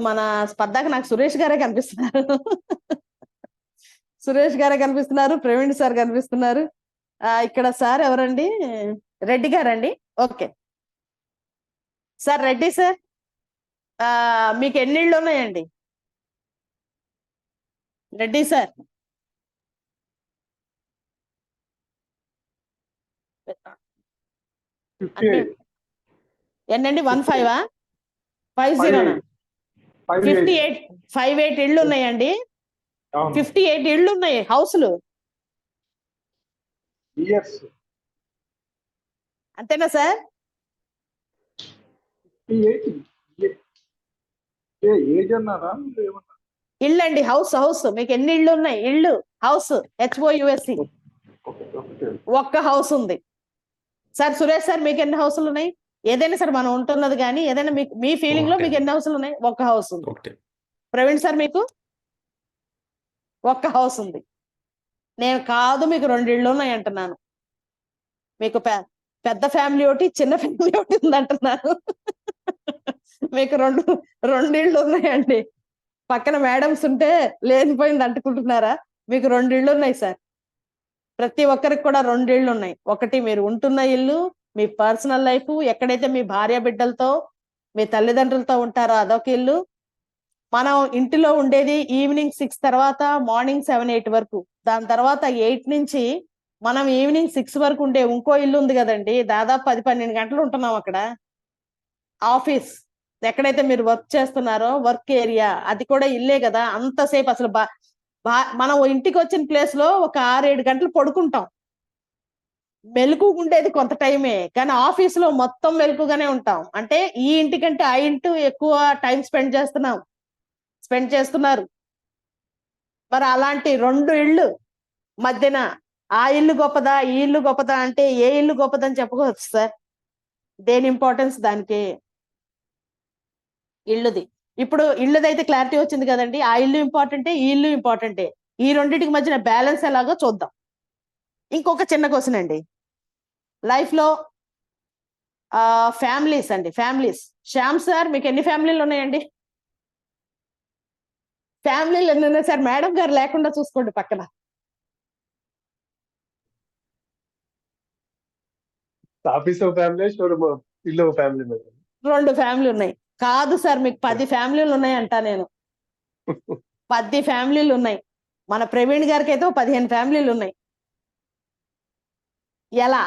మన స్పర్ధకు నాకు సురేష్ గారే కనిపిస్తున్నారు. సురేష్ గారే కనిపిస్తున్నారు, ప్రవీణ్ సార్ కనిపిస్తున్నారు. ఇక్కడ సార్ ఎవరండి? రెడ్డి గారండి. ఓకే సార్, రెడ్డి సార్, మీకు ఎన్నిళ్ళు ఉన్నాయండి? రెడ్డి సార్, అంటే ఎన్నండి 15 50 58 ఇళ్ళు ఉన్నాయండి. 58 ఇళ్ళు ఉన్నాయి హౌస్లు, అంతేనా సార్? ఇళ్ళు అండి, హౌస్ హౌస్. మీకు ఎన్ని ఇళ్ళు ఉన్నాయి? ఇళ్ళు, హౌస్, HOUSE. ఒక్క హౌస్ ఉంది సార్. సురేష్ సార్ మీకు ఎన్ని హౌసులు ఉన్నాయి? ఏదైనా సార్ మనం ఉంటున్నది కానీ ఏదైనా మీకు మీ ఫీలింగ్ లో మీకు ఎన్ని హౌసులు ఉన్నాయి? ఒక్క హౌస్ ఉంది. ఒకటి. ప్రవీణ్ సార్ మీకు ఒక్క హౌస్ ఉంది. నేను కాదు మీకు 2 ఇళ్ళు ఉన్నాయి అంటున్నాను. మీకు పెద్ద ఫ్యామిలీ ఒకటి, చిన్న ఫ్యామిలీ ఒకటి ఉంది అంటున్నాను. మీకు రెండు ఇళ్ళు ఉన్నాయండి. పక్కన మేడమ్స్ ఉంటే లేనిపోయింది అంటుకుంటున్నారా? మీకు 2 ఇళ్ళు ఉన్నాయి సార్. ప్రతి ఒక్కరికి కూడా 2 ఇళ్ళు ఉన్నాయి. ఒకటి మీరు ఉంటున్న ఇల్లు, మీ పర్సనల్ లైఫ్, ఎక్కడైతే మీ భార్య బిడ్డలతో మీ తల్లిదండ్రులతో ఉంటారో అదొక ఇల్లు. మనం ఇంటిలో ఉండేది ఈవినింగ్ 6 తర్వాత మార్నింగ్ 7, 8 వరకు. దాని తర్వాత 8 నుంచి మనం ఈవినింగ్ 6 వరకు ఉండే ఇంకో ఇల్లు ఉంది కదండి. దాదాపు 10-12 గంటలు ఉంటున్నాం అక్కడ. ఆఫీస్ ఎక్కడైతే మీరు వర్క్ చేస్తున్నారో వర్క్ ఏరియా, అది కూడా ఇల్లే కదా. అంతసేపు అసలు మనం ఇంటికి వచ్చిన ప్లేస్ లో ఒక 6-7 గంటలు పడుకుంటాం. మెలకు ఉండేది కొంత టైమే, కానీ ఆఫీస్ లో మొత్తం మెలకుగానే ఉంటాం. అంటే ఈ ఇంటికంటే ఆ ఇంటి ఎక్కువ టైం స్పెండ్ చేస్తున్నారు. మరి అలాంటి 2 ఇళ్ళు మధ్యన ఆ ఇల్లు గొప్పదా, ఈ ఇల్లు గొప్పదా అంటే ఏ ఇల్లు గొప్పదని చెప్పుకోవచ్చు సార్? దేని ఇంపార్టెన్స్ దానికి. ఇల్లుది. ఇప్పుడు ఇల్లుదైతే క్లారిటీ వచ్చింది కదండి. ఆ ఇల్లు ఇంపార్టెంటే, ఈ ఇల్లు ఇంపార్టెంటే. ఈ రెండింటికి మధ్యన బ్యాలెన్స్ ఎలాగో చూద్దాం. ఇంకొక చిన్న క్వశ్చన్ అండి. లైఫ్ లో ఫ్యామిలీస్ అండి, ఫ్యామిలీస్. శ్యామ్ సార్ మీకు ఎన్ని ఫ్యామిలీలు ఉన్నాయండి? ఫ్యామిలీలు ఎన్ని ఉన్నాయి సార్? మేడం గారు లేకుండా చూసుకోండి పక్కన. ఆఫీస్ ఫ్యామిలీ, షోరూమ్ ఇల్లు ఫ్యామిలీ. 2 ఫ్యామిలీ ఉన్నాయి. కాదు సార్, మీకు 10 ఫ్యామిలీలు ఉన్నాయంట నేను. 10 ఫ్యామిలీలు ఉన్నాయి. మన ప్రవీణ్ గారికి అయితే 15 ఫ్యామిలీలు ఉన్నాయి. ఎలా?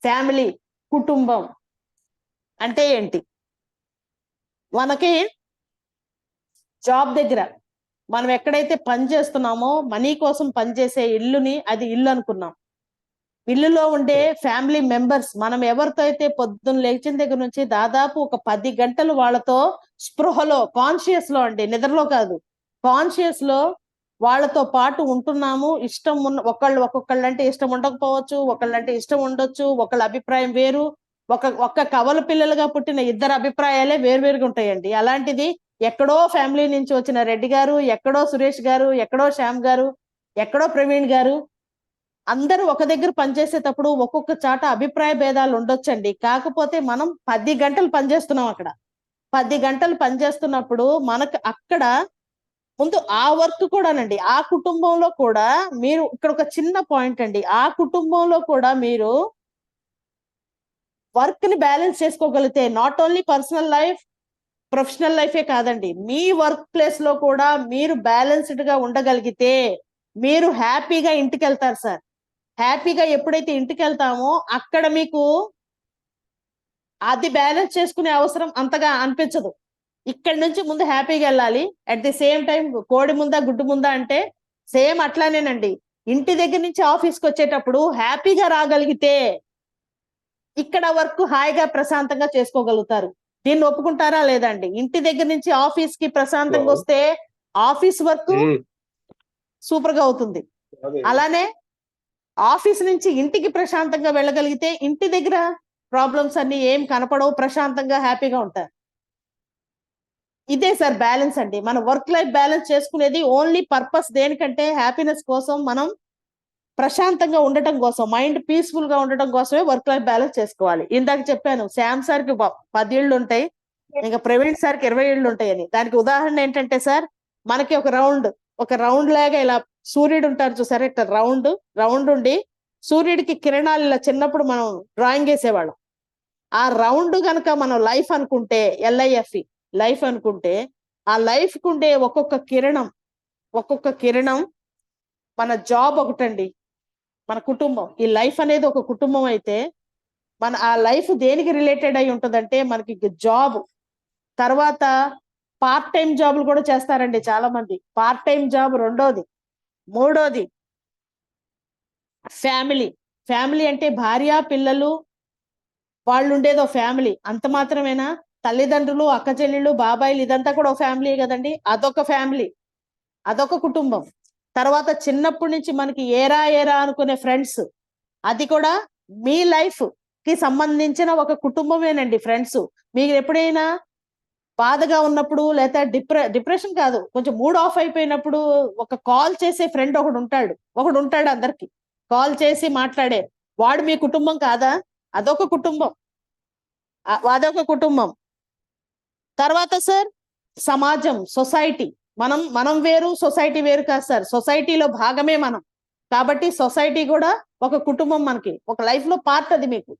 ఫ్యామిలీ, కుటుంబం అంటే ఏంటి? మనకి జాబ్ దగ్గర మనం ఎక్కడైతే పని చేస్తున్నామో మనీ కోసం పనిచేసే ఇల్లుని అది ఇల్లు అనుకున్నాం. ఇల్లులో ఉండే ఫ్యామిలీ మెంబర్స్, మనం ఎవరితో అయితే పొద్దున్న లేచిన దగ్గర నుంచి దాదాపు ఒక 10 గంటలు వాళ్ళతో స్పృహలో, కాన్షియస్ లో అండి, నిద్రలో కాదు, కాన్షియస్ లో వాళ్ళతో పాటు ఉంటున్నాము. ఇష్టం ఉన్న ఒక్కొక్కళ్ళు అంటే ఇష్టం ఉండకపోవచ్చు, ఒకళ్ళంటే ఇష్టం ఉండొచ్చు, ఒకళ్ళ అభిప్రాయం వేరు. ఒక్క కవల పిల్లలుగా పుట్టిన 2 అభిప్రాయాలే వేరువేరుగా ఉంటాయండి. అలాంటిది ఎక్కడో ఫ్యామిలీ నుంచి వచ్చిన రెడ్డి గారు, ఎక్కడో సురేష్ గారు, ఎక్కడో శ్యామ్ గారు, ఎక్కడో ప్రవీణ్ గారు, అందరూ ఒక దగ్గర పనిచేసేటప్పుడు ఒక్కొక్క చాట అభిప్రాయ భేదాలు ఉండొచ్చండి. కాకపోతే మనం 10 గంటలు పనిచేస్తున్నాం అక్కడ. 10 గంటలు పనిచేస్తున్నప్పుడు మనకు అక్కడ ముందు ఆ వర్క్ కూడానండి, ఆ కుటుంబంలో కూడా మీరు ఇక్కడ ఒక చిన్న పాయింట్ అండి, ఆ కుటుంబంలో కూడా మీరు వర్క్ ని బ్యాలెన్స్ చేసుకోగలిగితే, not only personal life, professional లైఫే కాదండి, మీ వర్క్ ప్లేస్ లో కూడా మీరు బ్యాలెన్స్డ్ గా ఉండగలిగితే మీరు హ్యాపీగా ఇంటికి వెళ్తారు సార్. హ్యాపీగా ఎప్పుడైతే ఇంటికి వెళ్తామో అక్కడ మీకు అది బ్యాలెన్స్ చేసుకునే అవసరం అంతగా అనిపించదు. ఇక్కడ నుంచి ముందు హ్యాపీగా వెళ్ళాలి. అట్ ది సేమ్ టైం కోడి ముందా గుడ్డు ముందా అంటే సేమ్ అట్లానేనండి. ఇంటి దగ్గర నుంచి ఆఫీస్కి వచ్చేటప్పుడు హ్యాపీగా రాగలిగితే ఇక్కడ వర్క్ హాయిగా ప్రశాంతంగా చేసుకోగలుగుతారు. దీన్ని ఒప్పుకుంటారా లేదండి? ఇంటి దగ్గర నుంచి ఆఫీస్ కి ప్రశాంతంగా వస్తే ఆఫీస్ వర్క్ సూపర్ గా అవుతుంది. అలానే ఆఫీస్ నుంచి ఇంటికి ప్రశాంతంగా వెళ్ళగలిగితే ఇంటి దగ్గర ప్రాబ్లమ్స్ అన్ని ఏం కనపడవు, ప్రశాంతంగా హ్యాపీగా ఉంటారు. ఇదే సార్ బ్యాలెన్స్ అండి. మన వర్క్ లైఫ్ బ్యాలెన్స్ చేసుకునేది ఓన్లీ పర్పస్ దేనికంటే హ్యాపీనెస్ కోసం, మనం ప్రశాంతంగా ఉండటం కోసం, మైండ్ పీస్ఫుల్ గా ఉండటం కోసమే వర్క్ లైఫ్ బ్యాలెన్స్ చేసుకోవాలి. ఇందాక చెప్పాను శ్యామ్ సార్ కి 10 ఇళ్ళు ఉంటాయి, ఇంకా ప్రవీణ్ సార్ కి 20 ఇళ్ళు ఉంటాయని. దానికి ఉదాహరణ ఏంటంటే సార్, మనకి ఒక రౌండ్ లాగా ఇలా సూర్యుడు ఉంటారు చూసారా, ఇట్లా రౌండ్ ఉండి సూర్యుడికి కిరణాలు ఇలా చిన్నప్పుడు మనం డ్రాయింగ్ వేసేవాళ్ళం. ఆ రౌండ్ గనక మనం లైఫ్ అనుకుంటే, LIFE లైఫ్ అనుకుంటే, ఆ లైఫ్ కుండే ఒక్కొక్క కిరణం మన జాబ్ ఒకటండి. మన కుటుంబం, ఈ లైఫ్ అనేది ఒక కుటుంబం అయితే మన ఆ లైఫ్ దేనికి రిలేటెడ్ అయి ఉంటుందంటే మనకి జాబ్, తర్వాత పార్ట్ టైం జాబులు కూడా చేస్తారండి చాలా మంది. పార్ట్ టైం జాబ్ రెండోది. మూడోది ఫ్యామిలీ. ఫ్యామిలీ అంటే భార్య పిల్లలు వాళ్ళు ఉండేదో ఫ్యామిలీ. అంత మాత్రమేనా? తల్లిదండ్రులు, అక్క చెల్లెళ్ళు, బాబాయిలు ఇదంతా కూడా ఒక ఫ్యామిలీ కదండి. అదొక ఫ్యామిలీ, అదొక కుటుంబం. తర్వాత చిన్నప్పటి నుంచి మనకి ఏరా ఏరా అనుకునే ఫ్రెండ్స్, అది కూడా మీ లైఫ్ కి సంబంధించిన ఒక కుటుంబమేనండి ఫ్రెండ్స్. మీరు ఎప్పుడైనా బాధగా ఉన్నప్పుడు లేదా డిప్రెషన్ కాదు, కొంచెం మూడ్ ఆఫ్ అయిపోయినప్పుడు ఒక కాల్ చేసే ఫ్రెండ్ ఒకడు ఉంటాడు అందరికి. కాల్ చేసి మాట్లాడే వాడు మీ కుటుంబం కాదా? అదొక కుటుంబం, అదొక కుటుంబం. తర్వాత సార్ సమాజం, సొసైటీ. మనం వేరు, సొసైటీ వేరు కాదు సార్. సొసైటీలో భాగమే మనం. కాబట్టి సొసైటీ కూడా ఒక కుటుంబం మనకి, ఒక లైఫ్ లో పార్ట్. అది మీకు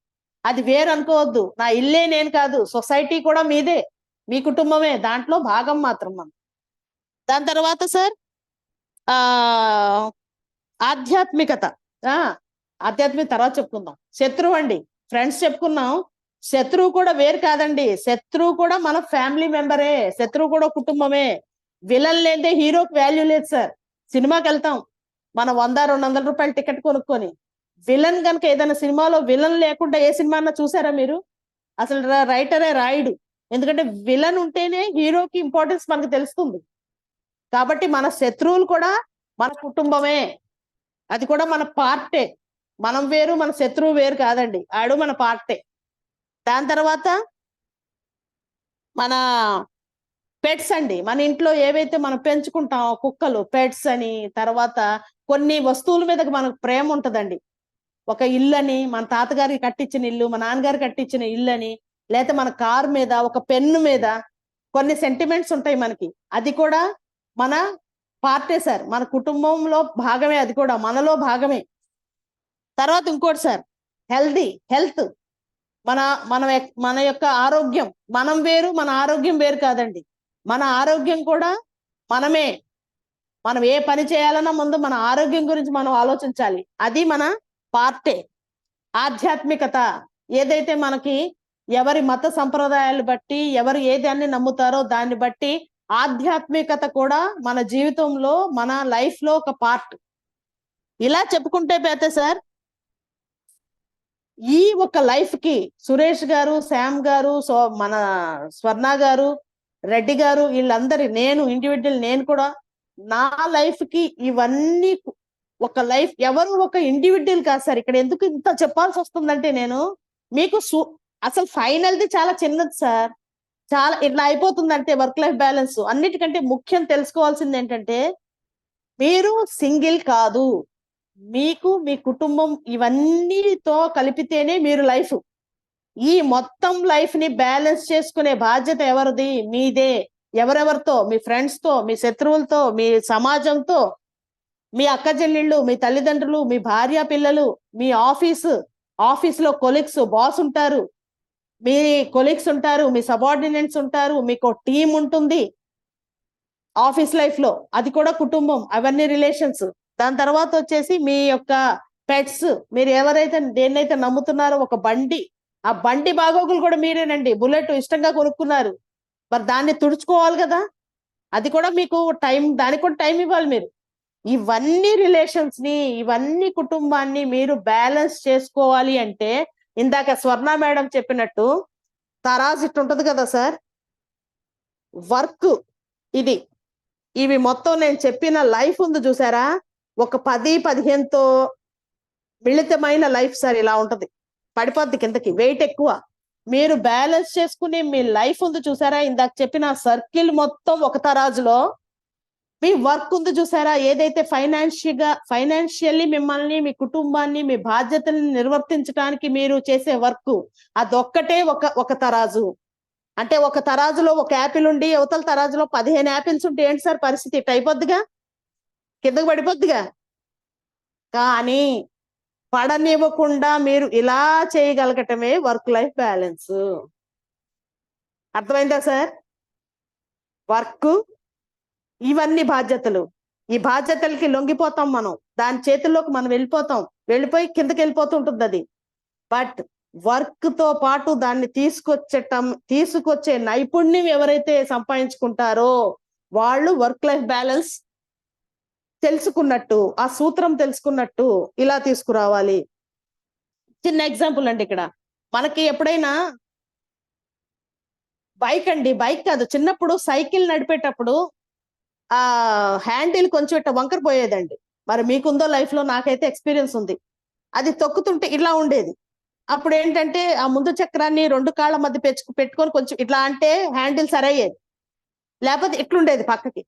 అది వేరు అనుకోవద్దు. నా ఇల్లే నేను కాదు, సొసైటీ కూడా మీదే, మీ కుటుంబమే, దాంట్లో భాగం మాత్రం మనం. దాని తర్వాత సార్ ఆధ్యాత్మికత. ఆధ్యాత్మిక తర్వాత చెప్పుకుందాం. శత్రువు అండి, ఫ్రెండ్స్ చెప్పుకున్నాం. శత్రువు కూడా వేరు కాదండి. శత్రువు కూడా మన ఫ్యామిలీ మెంబరే, శత్రువు కూడా కుటుంబమే. విలన్ లేదే హీరోకి వాల్యూ లేదు సార్. సినిమాకి వెళ్తాం మనం 100-200 రూపాయలు టికెట్ కొనుక్కొని, విలన్ కనుక ఏదైనా సినిమాలో విలన్ లేకుండా ఏ సినిమా అన్నా చూసారా మీరు? అసలు రైటరే రాయడు. ఎందుకంటే విలన్ ఉంటేనే హీరోకి ఇంపార్టెన్స్ మనకు తెలుస్తుంది. కాబట్టి మన శత్రువులు కూడా మన కుటుంబమే, అది కూడా మన పార్టే. మనం వేరు, మన శత్రువు వేరు కాదండి, ఆడు మన పార్టే. దాని తర్వాత మన పెట్స్ అండి. మన ఇంట్లో ఏవైతే మనం పెంచుకుంటాం, కుక్కలు, పెట్స్ అని. తర్వాత కొన్ని వస్తువుల మీద మనకు ప్రేమ ఉంటదండి. ఒక ఇల్లు అని, మన తాతగారికి కట్టించిన ఇల్లు, మన నాన్నగారు కట్టించిన ఇల్లు అని, లేకపోతే మన కారు మీద, ఒక పెన్ను మీద కొన్ని సెంటిమెంట్స్ ఉంటాయి మనకి. అది కూడా మన పార్టే సార్, మన కుటుంబంలో భాగమే, అది కూడా మనలో భాగమే. తర్వాత ఇంకోటి సార్ హెల్త్. మన యొక్క ఆరోగ్యం. మనం వేరు, మన ఆరోగ్యం వేరు కాదండి. మన ఆరోగ్యం కూడా మనమే. మనం ఏ పని చేయాలన్నా ముందు మన ఆరోగ్యం గురించి మనం ఆలోచించాలి, అది మన పార్టే. ఆధ్యాత్మికత, ఏదైతే మనకి ఎవరి మత సంప్రదాయాలు బట్టి ఎవరు ఏదాన్ని నమ్ముతారో దాన్ని బట్టి ఆధ్యాత్మికత కూడా మన జీవితంలో, మన లైఫ్ లో ఒక పార్ట్. ఇలా చెప్పుకుంటే పోతే సార్, ఈ ఒక లైఫ్ కి సురేష్ గారు, శ్యామ్ గారు, మన స్వర్ణ గారు, రెడ్డి గారు, వీళ్ళందరి, నేను ఇండివిజువల్, నేను కూడా నా లైఫ్ కి ఇవన్నీ ఒక లైఫ్. ఎవరు ఒక ఇండివిజువల్ కాదు సార్. ఇక్కడ ఎందుకు ఇంత చెప్పాల్సి వస్తుందంటే, నేను మీకు అసలు ఫైనల్ది చాలా చిన్నది సార్. చాలా ఇట్లా అయిపోతుందంటే వర్క్ లైఫ్ బ్యాలెన్స్. అన్నిటికంటే ముఖ్యం తెలుసుకోవాల్సింది ఏంటంటే, మీరు సింగిల్ కాదు, మీకు మీ కుటుంబం ఇవన్నీతో కలిపితేనే మీరు లైఫ్. ఈ మొత్తం లైఫ్ ని బ్యాలెన్స్ చేసుకునే బాధ్యత ఎవరిది? మీదే. ఎవరెవరితో? మీ ఫ్రెండ్స్ తో, మీ శత్రువులతో, మీ సమాజంతో, మీ అక్క చెల్లెళ్ళు, మీ తల్లిదండ్రులు, మీ భార్య పిల్లలు, మీ ఆఫీసులో కొలీగ్స్, బాస్ ఉంటారు, మీ కొలీగ్స్ ఉంటారు, మీ సబార్డినేట్స్ ఉంటారు, మీకు టీం ఉంటుంది ఆఫీస్ లైఫ్ లో, అది కూడా కుటుంబం. అవన్నీ రిలేషన్స్. దాని తర్వాత వచ్చేసి మీ యొక్క పెట్స్. మీరు ఎవరైతే దేన్నైతే నమ్ముతున్నారో, ఒక బండి, ఆ బండి బాగోగులు కూడా మీరేనండి. బుల్లెట్ ఇష్టంగా కొనుక్కున్నారు, మరి దాన్ని తుడుచుకోవాలి కదా, అది కూడా మీకు టైం, దానికి కూడా టైం ఇవ్వాలి మీరు. ఇవన్నీ రిలేషన్స్ ని, ఇవన్నీ కుటుంబాన్ని మీరు బ్యాలెన్స్ చేసుకోవాలి అంటే, ఇందాక స్వర్ణ మేడం చెప్పినట్టు తరాజు ఇట్టు ఉంటది కదా సార్, వర్క్ ఇది, ఇవి మొత్తం నేను చెప్పిన లైఫ్ ఉంది చూసారా, ఒక 10-15తో మిళితమైన లైఫ్ సార్. ఇలా ఉంటది, పడిపోద్ది కిందకి, వెయిట్ ఎక్కువ. మీరు బ్యాలెన్స్ చేసుకునే మీ లైఫ్ ఉంది చూసారా, ఇందాక చెప్పిన సర్కిల్ మొత్తం ఒక తరాజులో మీ వర్క్ ఉంది చూసారా, ఏదైతే ఫైనాన్షియల్లీ మిమ్మల్ని, మీ కుటుంబాన్ని, మీ బాధ్యతల్ని నిర్వర్తించడానికి మీరు చేసే వర్క్, అదొక్కటే ఒక తరాజు. అంటే ఒక తరాజులో ఒక యాపిల్ ఉండి అవతల తరాజులో 15 యాపిల్స్ ఉంటే ఏంటి సార్ పరిస్థితి? ఇట్ అయిపోద్దిగా, కిందకు పడిపోద్దిగా. కానీ పడనివ్వకుండా మీరు ఇలా చేయగలగటమే వర్క్ లైఫ్ బ్యాలెన్స్. అర్థమైందా సార్? వర్క్, ఇవన్నీ బాధ్యతలు. ఈ బాధ్యతలకి లొంగిపోతాం మనం, దాని చేతుల్లోకి మనం వెళ్ళిపోతాం. వెళ్ళిపోయి కిందకి వెళ్ళిపోతూ ఉంటుంది అది. బట్ వర్క్ తో పాటు దాన్ని తీసుకొచ్చే నైపుణ్యం ఎవరైతే సంపాదించుకుంటారో వాళ్ళు వర్క్ లైఫ్ బ్యాలెన్స్ తెలుసుకున్నట్టు, ఆ సూత్రం తెలుసుకున్నట్టు ఇలా తీసుకురావాలి. చిన్న ఎగ్జాంపుల్ అండి, ఇక్కడ మనకి ఎప్పుడైనా బైక్ కాదు, చిన్నప్పుడు సైకిల్ నడిపేటప్పుడు ఆ హ్యాండిల్ కొంచెం ఇట్లా వంకర పోయేదండి. మరి మీకుందో లైఫ్ లో, నాకైతే ఎక్స్పీరియన్స్ ఉంది. అది తొక్కుతుంటే ఇలా ఉండేది. అప్పుడు ఏంటంటే ఆ ముందు చక్రాన్ని 2 కాళ్ళ మధ్య పెట్టుకొని కొంచెం ఇట్లా అంటే హ్యాండిల్ సరయ్యేది, లేకపోతే ఇట్లుండేది పక్కకి.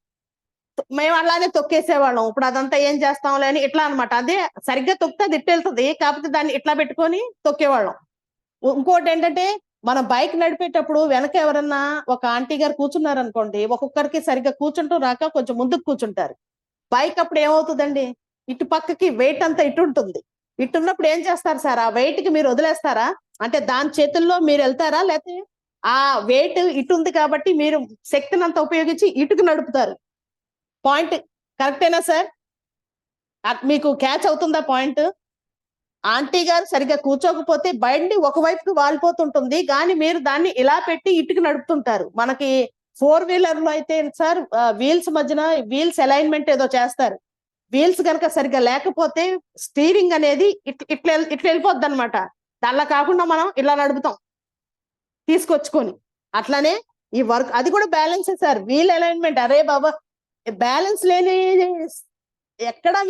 మేము అలానే తొక్కేసేవాళ్ళం. ఇప్పుడు అదంతా ఏం చేస్తాంలే అని ఇట్లా అన్నమాట. అదే సరిగ్గా తొక్కితే అది ఇట్టెళ్తుంది, కాకపోతే దాన్ని ఇట్లా పెట్టుకొని తొక్కేవాళ్ళం. ఇంకోటి ఏంటంటే మనం బైక్ నడిపేటప్పుడు వెనక ఎవరన్నా ఒక ఆంటీ గారు కూర్చున్నారు అనుకోండి, ఒక్కొక్కరికి సరిగ్గా కూర్చుంటూ రాక కొంచెం ముందుకు కూర్చుంటారు. బైక్ అప్పుడు ఏమవుతుందండి, ఇటు పక్కకి వెయిట్ అంతా ఇటు ఉంటుంది. ఇటున్నప్పుడు ఏం చేస్తారు సార్, ఆ వెయిట్ కి మీరు వదిలేస్తారా? అంటే దాని చేతుల్లో మీరు వెళ్తారా, లేకపోతే ఆ వెయిట్ ఇటు ఉంది కాబట్టి మీరు శక్తిని అంతా ఉపయోగించి ఇటుకు నడుపుతారు? పాయింట్ కరెక్టేనా సార్? మీకు క్యాచ్ అవుతుందా పాయింట్? ఆంటీ గారు సరిగ్గా కూర్చోకపోతే బండి ఒకవైపుకి వాలిపోతుంటుంది, కానీ మీరు దాన్ని ఇలా పెట్టి ఇటుకు నడుపుతుంటారు. మనకి 4-వీలర్ లో అయితే సార్ వీల్స్ మధ్యన వీల్స్ అలైన్మెంట్ ఏదో చేస్తారు. వీల్స్ కనుక సరిగ్గా లేకపోతే స్టీరింగ్ అనేది ఇట్లా వెళ్ళిపోద్ది అనమాట. అలా కాకుండా మనం ఇలా నడుపుతాం తీసుకొచ్చుకొని. అట్లానే ఈ వర్క్ అది కూడా బ్యాలెన్స్ సార్, వీల్ అలైన్మెంట్. అరే బాబా, బ్యాలెన్స్ లేని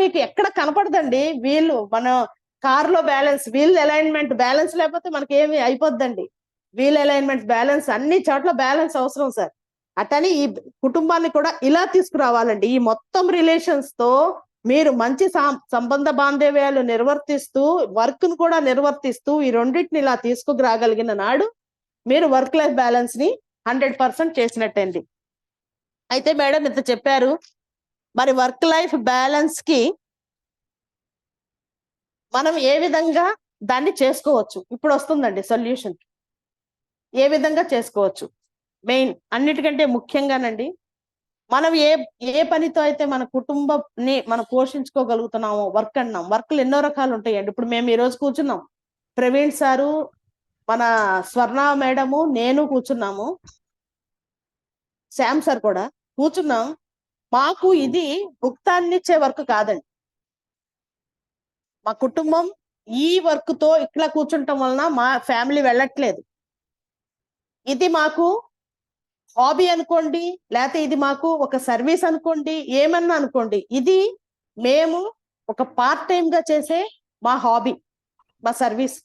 మీకు ఎక్కడ కనపడదండి. వీళ్ళు మన కార్ లో బ్యాలెన్స్, వీల్ అలైన్మెంట్ బ్యాలెన్స్ లేకపోతే మనకి ఏమి అయిపోద్దండి. వీల్ అలైన్మెంట్ బ్యాలెన్స్, అన్ని చోట్ల బ్యాలెన్స్ అవసరం సార్. అటని ఈ కుటుంబాన్ని కూడా ఇలా తీసుకురావాలండి. ఈ మొత్తం రిలేషన్స్ తో మీరు మంచి సంబంధ బాంధవ్యాలు నిర్వర్తిస్తూ, వర్క్ ను కూడా నిర్వర్తిస్తూ, ఈ రెండింటిని ఇలా తీసుకురాగలిగిన నాడు మీరు వర్క్ లైఫ్ బ్యాలెన్స్ ని 100% చేసినట్టండి. అయితే మేడం ఇంత చెప్పారు, మరి వర్క్ లైఫ్ బ్యాలెన్స్ కి మనం ఏ విధంగా దాన్ని చేసుకోవచ్చు? ఇప్పుడు వస్తుందండి సొల్యూషన్. ఏ విధంగా చేసుకోవచ్చు? మెయిన్ అన్నిటికంటే ముఖ్యంగానండి, మనం ఏ పనితో అయితే మన కుటుంబాన్ని మనం పోషించుకోగలుగుతున్నామో, వర్క్ అన్నాం. వర్క్లు ఎన్నో రకాలు ఉంటాయండి. ఇప్పుడు మేము ఈ రోజు కూర్చున్నాం, ప్రవీణ్ సారు, మన స్వర్ణ మేడము, నేను కూర్చున్నాము, శ్యామ్ సార్ కూడా కూర్చున్నాం. మాకు ఇది భుక్తాన్నిచ్చే వర్క్ కాదండి. మా కుటుంబం ఈ వర్క్ తో ఇట్లా కూర్చుంటాం వలన మా ఫ్యామిలీ వెళ్ళట్లేదు. ఇది మాకు హాబీ అనుకోండి, లేకపోతే ఇది మాకు ఒక సర్వీస్ అనుకోండి, ఏమన్నా అనుకోండి, ఇది మేము ఒక పార్ట్ టైం గా చేసే మా హాబీ, మా సర్వీస్.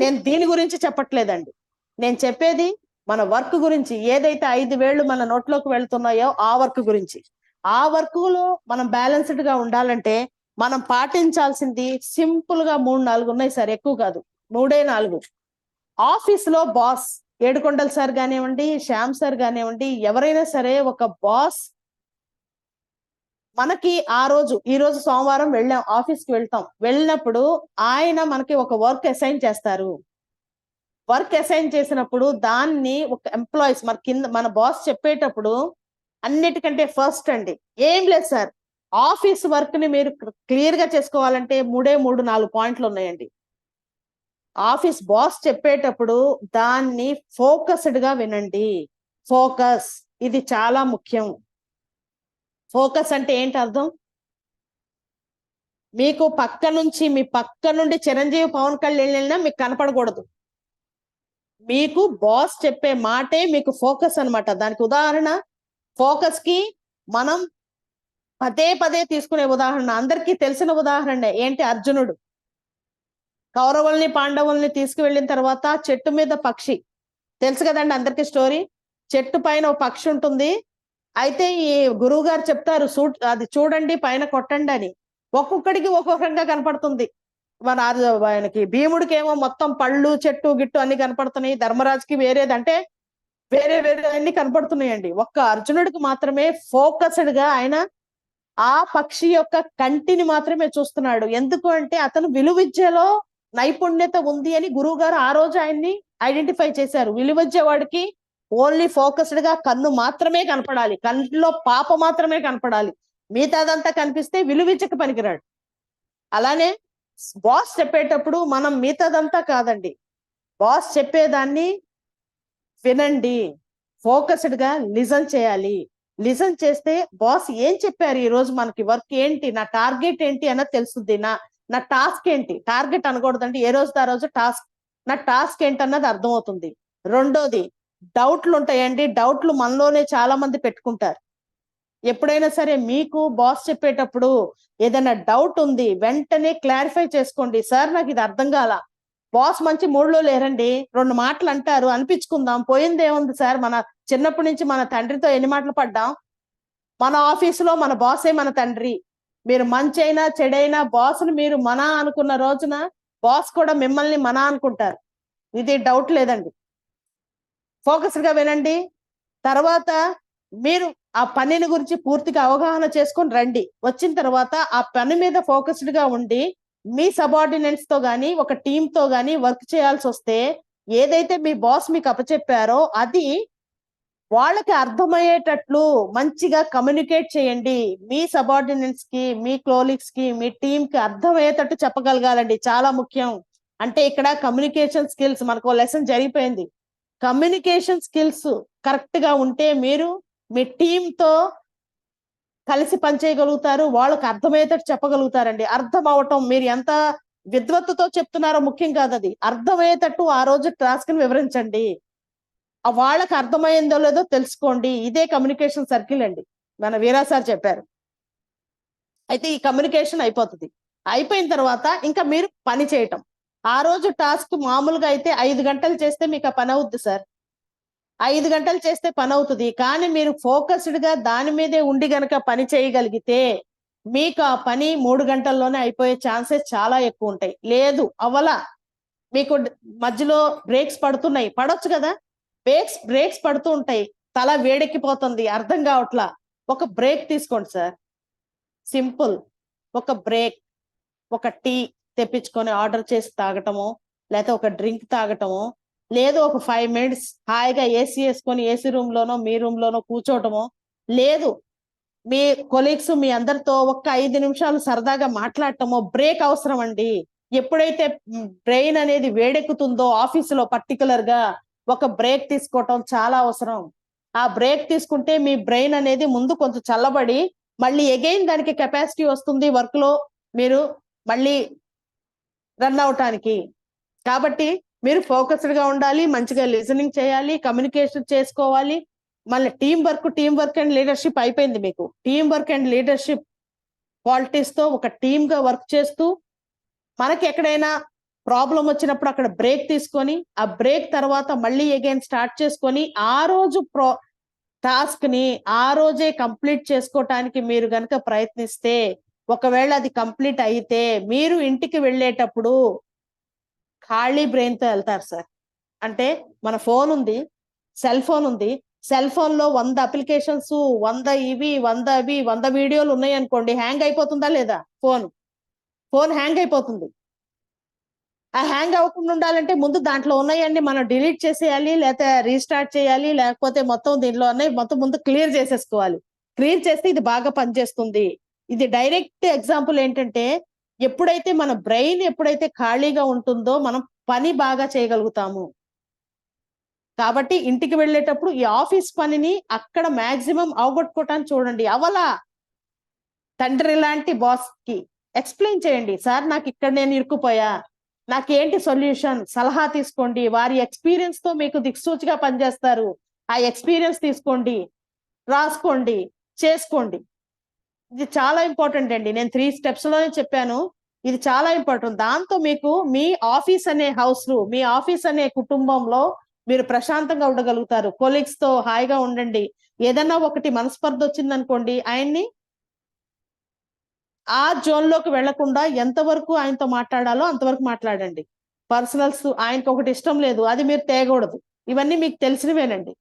నేను దీని గురించి చెప్పట్లేదండి, నేను చెప్పేది మన వర్క్ గురించి. ఏదైతే 5 వేళ్ళు మన నోట్లోకి వెళ్తున్నాయో ఆ వర్క్ గురించి. ఆ వర్క్ లో మనం బ్యాలెన్స్డ్ గా ఉండాలంటే మనం పాటించాల్సింది సింపుల్ గా 3-4 ఉన్నాయి సార్, ఎక్కువ కాదు, 3-4. ఆఫీస్ లో బాస్, ఏడుకొండల సార్ కానివ్వండి, శ్యామ్ సార్ కానివ్వండి, ఎవరైనా సరే ఒక బాస్ మనకి ఈ రోజు సోమవారం వెళ్ళాం, ఆఫీస్కి వెళ్ళినప్పుడు ఆయన మనకి ఒక వర్క్ అసైన్ చేస్తారు. వర్క్ అసైన్ చేసినప్పుడు దాన్ని ఒక ఎంప్లాయీస్ మన కింద మన బాస్ చెప్పేటప్పుడు అన్నిటికంటే ఫస్ట్ అండి, ఏం లేదు సార్, ఆఫీస్ వర్క్ ని మీరు క్లియర్ గా చేసుకోవాలంటే 3-4 పాయింట్లు ఉన్నాయండి. ఆఫీస్ బాస్ చెప్పేటప్పుడు దాన్ని ఫోకస్డ్ గా వినండి. ఫోకస్, ఇది చాలా ముఖ్యం. ఫోకస్ అంటే ఏంటి అర్థం? మీకు మీ పక్క నుండి చిరంజీవి, పవన్ కళ్యాణ్ వెళ్ళినా మీకు కనపడకూడదు. మీకు బాస్ చెప్పే మాటే మీకు ఫోకస్ అన్నమాట. దానికి ఉదాహరణ, ఫోకస్ కి మనం పదే తీసుకునే ఉదాహరణ, అందరికీ తెలిసిన ఉదాహరణ ఏంటి? అర్జునుడు కౌరవుల్ని పాండవుల్ని తీసుకువెళ్ళిన తర్వాత చెట్టు మీద పక్షి, తెలుసు కదండి అందరికీ స్టోరీ. చెట్టు పైన ఒక పక్షి ఉంటుంది. అయితే ఈ గురువు గారు చెప్తారు, అది చూడండి, పైన కొట్టండి అని. ఒక్కొక్కడికి ఒక్కొక్క రకంగా కనపడుతుంది. మన ఆయనకి భీముడికి ఏమో మొత్తం పళ్ళు, చెట్టు గిట్టు అన్ని కనపడుతున్నాయి. ధర్మరాజుకి వేరేదంటే వేరే అన్ని కనపడుతున్నాయండి. ఒక్క అర్జునుడికి మాత్రమే ఫోకస్డ్ గా ఆయన ఆ పక్షి యొక్క కంటిని మాత్రమే చూస్తున్నాడు. ఎందుకు అంటే అతను విలువిద్యలో నైపుణ్యత ఉంది అని గురువు గారు ఆ రోజు ఆయన్ని ఐడెంటిఫై చేశారు. విలువిద్య వాడికి ఓన్లీ ఫోకస్డ్ గా కన్ను మాత్రమే కనపడాలి, కన్నులో పాప మాత్రమే కనపడాలి, మిగతాదంతా కనిపిస్తే విలువిద్యకు పనికిరాడు. అలానే బాస్ చెప్పేటప్పుడు మనం మిగతాదంతా కాదండి, బాస్ చెప్పేదాన్ని వినండి, ఫోకస్డ్ గా లిజన్ చేయాలి. లిజన్ చేస్తే బాస్ ఏం చెప్పారు, ఈ రోజు మనకి వర్క్ ఏంటి, నా టార్గెట్ ఏంటి అన్నది తెలుస్తుంది. నా టాస్క్ ఏంటి, టార్గెట్ అనకూడదండి, ఏ రోజు ఆ రోజు టాస్క్, నా టాస్క్ ఏంటన్నది అర్థమవుతుంది. రెండోది, డౌట్లు ఉంటాయండి, డౌట్లు మనలోనే చాలా మంది పెట్టుకుంటారు. ఎప్పుడైనా సరే మీకు బాస్ చెప్పేటప్పుడు ఏదైనా డౌట్ ఉంది, వెంటనే క్లారిఫై చేసుకోండి. సార్ నాకు ఇది అర్థం కాల, బాస్ మంచి మూడ్లో లేరండి, 2 మాటలు అంటారు, అనిపించుకుందాం, పోయిందేముంది సార్, మన చిన్నప్పటి నుంచి మన తండ్రితో ఎన్ని మాటలు పడ్డాం, మన ఆఫీసులో మన బాసే మన తండ్రి. మీరు మంచి అయినా చెడైనా బాస్ని మీరు మన అనుకున్న రోజున బాస్ కూడా మిమ్మల్ని మన అనుకుంటారు. ఇది డౌట్ లేదండి. ఫోకస్డ్ గా వినండి. తర్వాత మీరు ఆ పనిని గురించి పూర్తిగా అవగాహన చేసుకొని రండి. వచ్చిన తర్వాత ఆ పని మీద ఫోకస్డ్ గా ఉండి మీ సబార్డినేట్స్ తో గానీ ఒక టీమ్ తో గానీ వర్క్ చేయాల్సి వస్తే ఏదైతే మీ బాస్ మీకు అప్పచెప్పారో అది వాళ్ళకి అర్థమయ్యేటట్లు మంచిగా కమ్యూనికేట్ చేయండి. మీ సబార్డినేట్స్ కి, మీ క్లోలిక్స్ కి, మీ టీమ్ కి అర్థమయ్యేటట్టు చెప్పగలగాలండి, చాలా ముఖ్యం. అంటే ఇక్కడ కమ్యూనికేషన్ స్కిల్స్ మనకు లెసన్ జరిగిపోయింది. కమ్యూనికేషన్ స్కిల్స్ కరెక్ట్ గా ఉంటే మీరు మీ టీమ్ తో కలిసి పనిచేయగలుగుతారు, వాళ్ళకి అర్థమయ్యేటట్టు చెప్పగలుగుతారండి. అర్థం అవటం, మీరు ఎంత విద్వత్తుతో చెప్తున్నారో ముఖ్యం కాదు, అది అర్థమయ్యేటట్టు ఆ రోజు టాస్క్ ని వివరించండి. వాళ్ళకి అర్థమైందో లేదో తెలుసుకోండి. ఇదే కమ్యూనికేషన్ సర్కిల్ అండి, మన వీరా సార్ చెప్పారు. అయితే ఈ కమ్యూనికేషన్ అయిపోతుంది. అయిపోయిన తర్వాత ఇంకా మీరు పని చేయటం. ఆ రోజు టాస్క్ మామూలుగా అయితే 5 గంటలు చేస్తే మీకు ఆ పని అవుద్ది సార్, 5 గంటలు చేస్తే పని అవుతుంది. కానీ మీరు ఫోకస్డ్ గా దాని మీదే ఉండి గనక పని చేయగలిగితే మీకు ఆ పని 3 గంటల్లోనే అయిపోయే ఛాన్సెస్ చాలా ఎక్కువ ఉంటాయి. లేదు అవలా, మీకు మధ్యలో బ్రేక్స్ పడుతున్నాయి, పడొచ్చు కదా, బ్రేక్స్ పడుతూ ఉంటాయి, తల వేడెక్కిపోతుంది, అర్థం కావట్లా, ఒక బ్రేక్ తీసుకోండి సార్. సింపుల్, ఒక బ్రేక్, ఒక టీ తెప్పించుకొని ఆర్డర్ చేసి తాగటమో, లేకపోతే ఒక డ్రింక్ తాగటమో, లేదు ఒక 5 మినిట్స్ హాయిగా ఏసీ వేసుకొని ఏసీ రూమ్ లోనో మీ రూమ్ లోనో కూర్చోవటమో, లేదు మీ కొలీగ్స్ మీ అందరితో ఒక్క 5 నిమిషాలు సరదాగా మాట్లాడటమో. బ్రేక్ అవసరం అండి. ఎప్పుడైతే బ్రెయిన్ అనేది వేడెక్కుతుందో ఆఫీసులో పర్టికులర్ గా ఒక బ్రేక్ తీసుకోవటం చాలా అవసరం. ఆ బ్రేక్ తీసుకుంటే మీ బ్రెయిన్ అనేది ముందు కొంచెం చల్లబడి మళ్ళీ అగైన్ దానికి కెపాసిటీ వస్తుంది వర్క్ లో మీరు మళ్ళీ రన్ అవటానికి. కాబట్టి మీరు ఫోకస్డ్ గా ఉండాలి, మంచిగా లిజనింగ్ చేయాలి, కమ్యూనికేషన్ చేసుకోవాలి. మళ్ళీ టీం వర్క్ అండ్ లీడర్షిప్ అయిపోయింది. మీకు team work and leadership qualities తో ఒక టీమ్ గా వర్క్ చేస్తూ మనకి ఎక్కడైనా ప్రాబ్లం వచ్చినప్పుడు అక్కడ బ్రేక్ తీసుకొని ఆ బ్రేక్ తర్వాత మళ్ళీ అగైన్ స్టార్ట్ చేసుకొని ఆ రోజు టాస్క్ ని ఆ రోజే కంప్లీట్ చేసుకోవటానికి మీరు గనక ప్రయత్నిస్తే, ఒకవేళ అది కంప్లీట్ అయితే మీరు ఇంటికి వెళ్ళేటప్పుడు ఖాళీ బ్రెయిన్ తో వెళ్తారు సార్. అంటే మన ఫోన్ ఉంది, సెల్ ఫోన్ ఉంది, సెల్ ఫోన్ లో 100 అప్లికేషన్స్, 100 ఇవి, 100 అవి, 100 వీడియోలు ఉన్నాయి అనుకోండి, హ్యాంగ్ అయిపోతుందా లేదా? ఫోన్ హ్యాంగ్ అయిపోతుంది. ఆ హ్యాంగ్ అవ్వకుండా ఉండాలంటే ముందు దాంట్లో ఉన్నాయండి మనం డిలీట్ చేసేయాలి, లేకపోతే రీస్టార్ట్ చేయాలి, లేకపోతే మొత్తం దీనిలో ఉన్నాయి మొత్తం ముందు క్లియర్ చేసేసుకోవాలి. క్లియర్ చేస్తే ఇది బాగా పనిచేస్తుంది. ఇది డైరెక్ట్ ఎగ్జాంపుల్ ఏంటంటే, ఎప్పుడైతే మన బ్రెయిన్ ఎప్పుడైతే ఖాళీగా ఉంటుందో మనం పని బాగా చేయగలుగుతాము. కాబట్టి ఇంటికి వెళ్ళేటప్పుడు ఈ ఆఫీస్ పనిని అక్కడ మాక్సిమం అవగొట్టుకోవటానికి చూడండి. అవలా తండ్రి లాంటి బాస్ కి ఎక్స్ప్లెయిన్ చేయండి, సార్ నాకు ఇక్కడ నేను ఇరుక్కుపోయా, నాకేంటి సొల్యూషన్, సలహా తీసుకోండి. వారి ఎక్స్పీరియన్స్ తో మీకు దిక్సూచిగా పనిచేస్తారు. ఆ ఎక్స్పీరియన్స్ తీసుకోండి, రాసుకోండి, చేసుకోండి. ఇది చాలా ఇంపార్టెంట్ అండి. నేను 3 స్టెప్స్ లోనే చెప్పాను, ఇది చాలా ఇంపార్టెంట్. దాంతో మీకు మీ ఆఫీస్ అనే హౌస్, మీ ఆఫీస్ అనే కుటుంబంలో మీరు ప్రశాంతంగా ఉండగలుగుతారు. కొలీగ్స్ తో హాయిగా ఉండండి. ఏదన్నా ఒకటి మనస్పర్ధ వచ్చిందనుకోండి, ఆయన్ని ఆ జోన్ లోకి వెళ్లకుండా ఎంతవరకు ఆయనతో మాట్లాడాలో అంతవరకు మాట్లాడండి. పర్సనల్స్ ఆయనకు ఒకటి ఇష్టం లేదు, అది మీరు తేగూడదు. ఇవన్నీ మీకు తెలిసినవేనండి.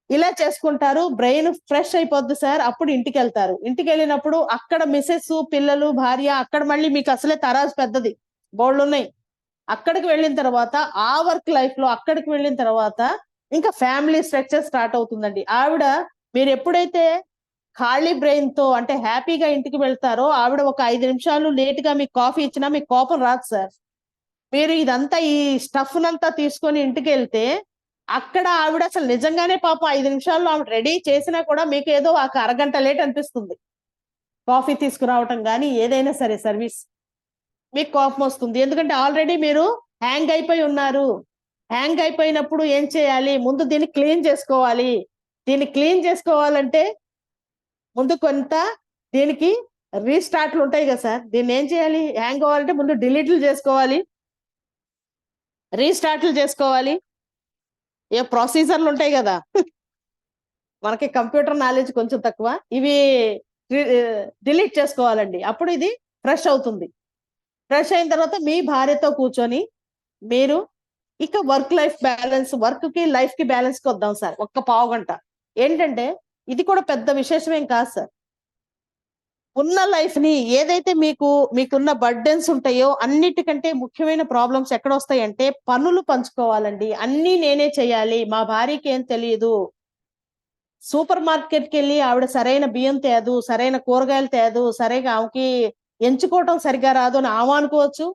ఇలా చేసుకుంటారు, బ్రెయిన్ ఫ్రెష్ అయిపోద్ది సార్. అప్పుడు ఇంటికి వెళ్తారు. ఇంటికి వెళ్ళినప్పుడు అక్కడ మిసెస్, పిల్లలు, భార్య, అక్కడ మళ్ళీ మీకు అసలే తరాజు పెద్దది, బోళ్ళు ఉన్నాయి. అక్కడికి వెళ్ళిన తర్వాత ఆ వర్క్ లైఫ్ లో అక్కడికి వెళ్ళిన తర్వాత ఇంకా ఫ్యామిలీ స్ట్రక్చర్ స్టార్ట్ అవుతుందండి. ఆవిడ మీరు ఎప్పుడైతే ఖాళీ బ్రెయిన్ తో అంటే హ్యాపీగా ఇంటికి వెళ్తారో ఆవిడ ఒక 5 నిమిషాలు లేట్ గా మీకు కాఫీ ఇచ్చినా మీకు కోపం రాదు సార్. మీరు ఇదంతా ఈ స్టఫ్ నంతా తీసుకొని ఇంటికి వెళ్తే అక్కడ ఆవిడ అసలు నిజంగానే పాపం 5 నిమిషాల్లో ఆవిడ రెడీ చేసినా కూడా మీకు ఏదో ఒక అరగంట లేట్ అనిపిస్తుంది. కాఫీ తీసుకురావటం కానీ ఏదైనా సరే సర్వీస్ మీకు కోపం వస్తుంది. ఎందుకంటే ఆల్రెడీ మీరు హ్యాంగ్ అయిపోయి ఉన్నారు. హ్యాంగ్ అయిపోయినప్పుడు ఏం చేయాలి? ముందు దీన్ని క్లీన్ చేసుకోవాలి. దీన్ని క్లీన్ చేసుకోవాలంటే ముందు కొంత దీనికి రీస్టార్ట్లు ఉంటాయి కదా సార్. దీన్ని ఏం చేయాలి? హ్యాంగ్ అవ్వాలంటే ముందు డిలీట్లు చేసుకోవాలి, రీస్టార్ట్లు చేసుకోవాలి. ఏ ప్రొసీజర్లు ఉంటాయి కదా. మనకి కంప్యూటర్ నాలెడ్జ్ కొంచెం తక్కువ. ఇవి డిలీట్ చేసుకోవాలండి. అప్పుడు ఇది ఫ్రెష్ అవుతుంది. ఫ్రెష్ అయిన తర్వాత మీ భార్యతో కూర్చొని మీరు ఇక వర్క్ లైఫ్ బ్యాలెన్స్, వర్క్ కి లైఫ్ కి బ్యాలెన్స్ కి వద్దాం సార్. ఒక్క పావు గంట. ఏంటంటే ఇది కూడా పెద్ద విశేషమేం కాదు సార్. ఉన్న లైఫ్ ని ఏదైతే మీకున్న బర్డెన్స్ ఉంటాయో అన్నిటికంటే ముఖ్యమైన ప్రాబ్లమ్స్ ఎక్కడ వస్తాయంటే పనులు పంచుకోవాలండి. అన్ని నేనే చేయాలి, మా భార్యకి ఏం తెలియదు. సూపర్ మార్కెట్కి వెళ్ళి ఆవిడ సరైన బియ్యం తేదు, సరైన కూరగాయలు తేదు, సరిగా ఆమెకి ఎంచుకోవటం సరిగా రాదు అని ఆమె అనుకోవచ్చు.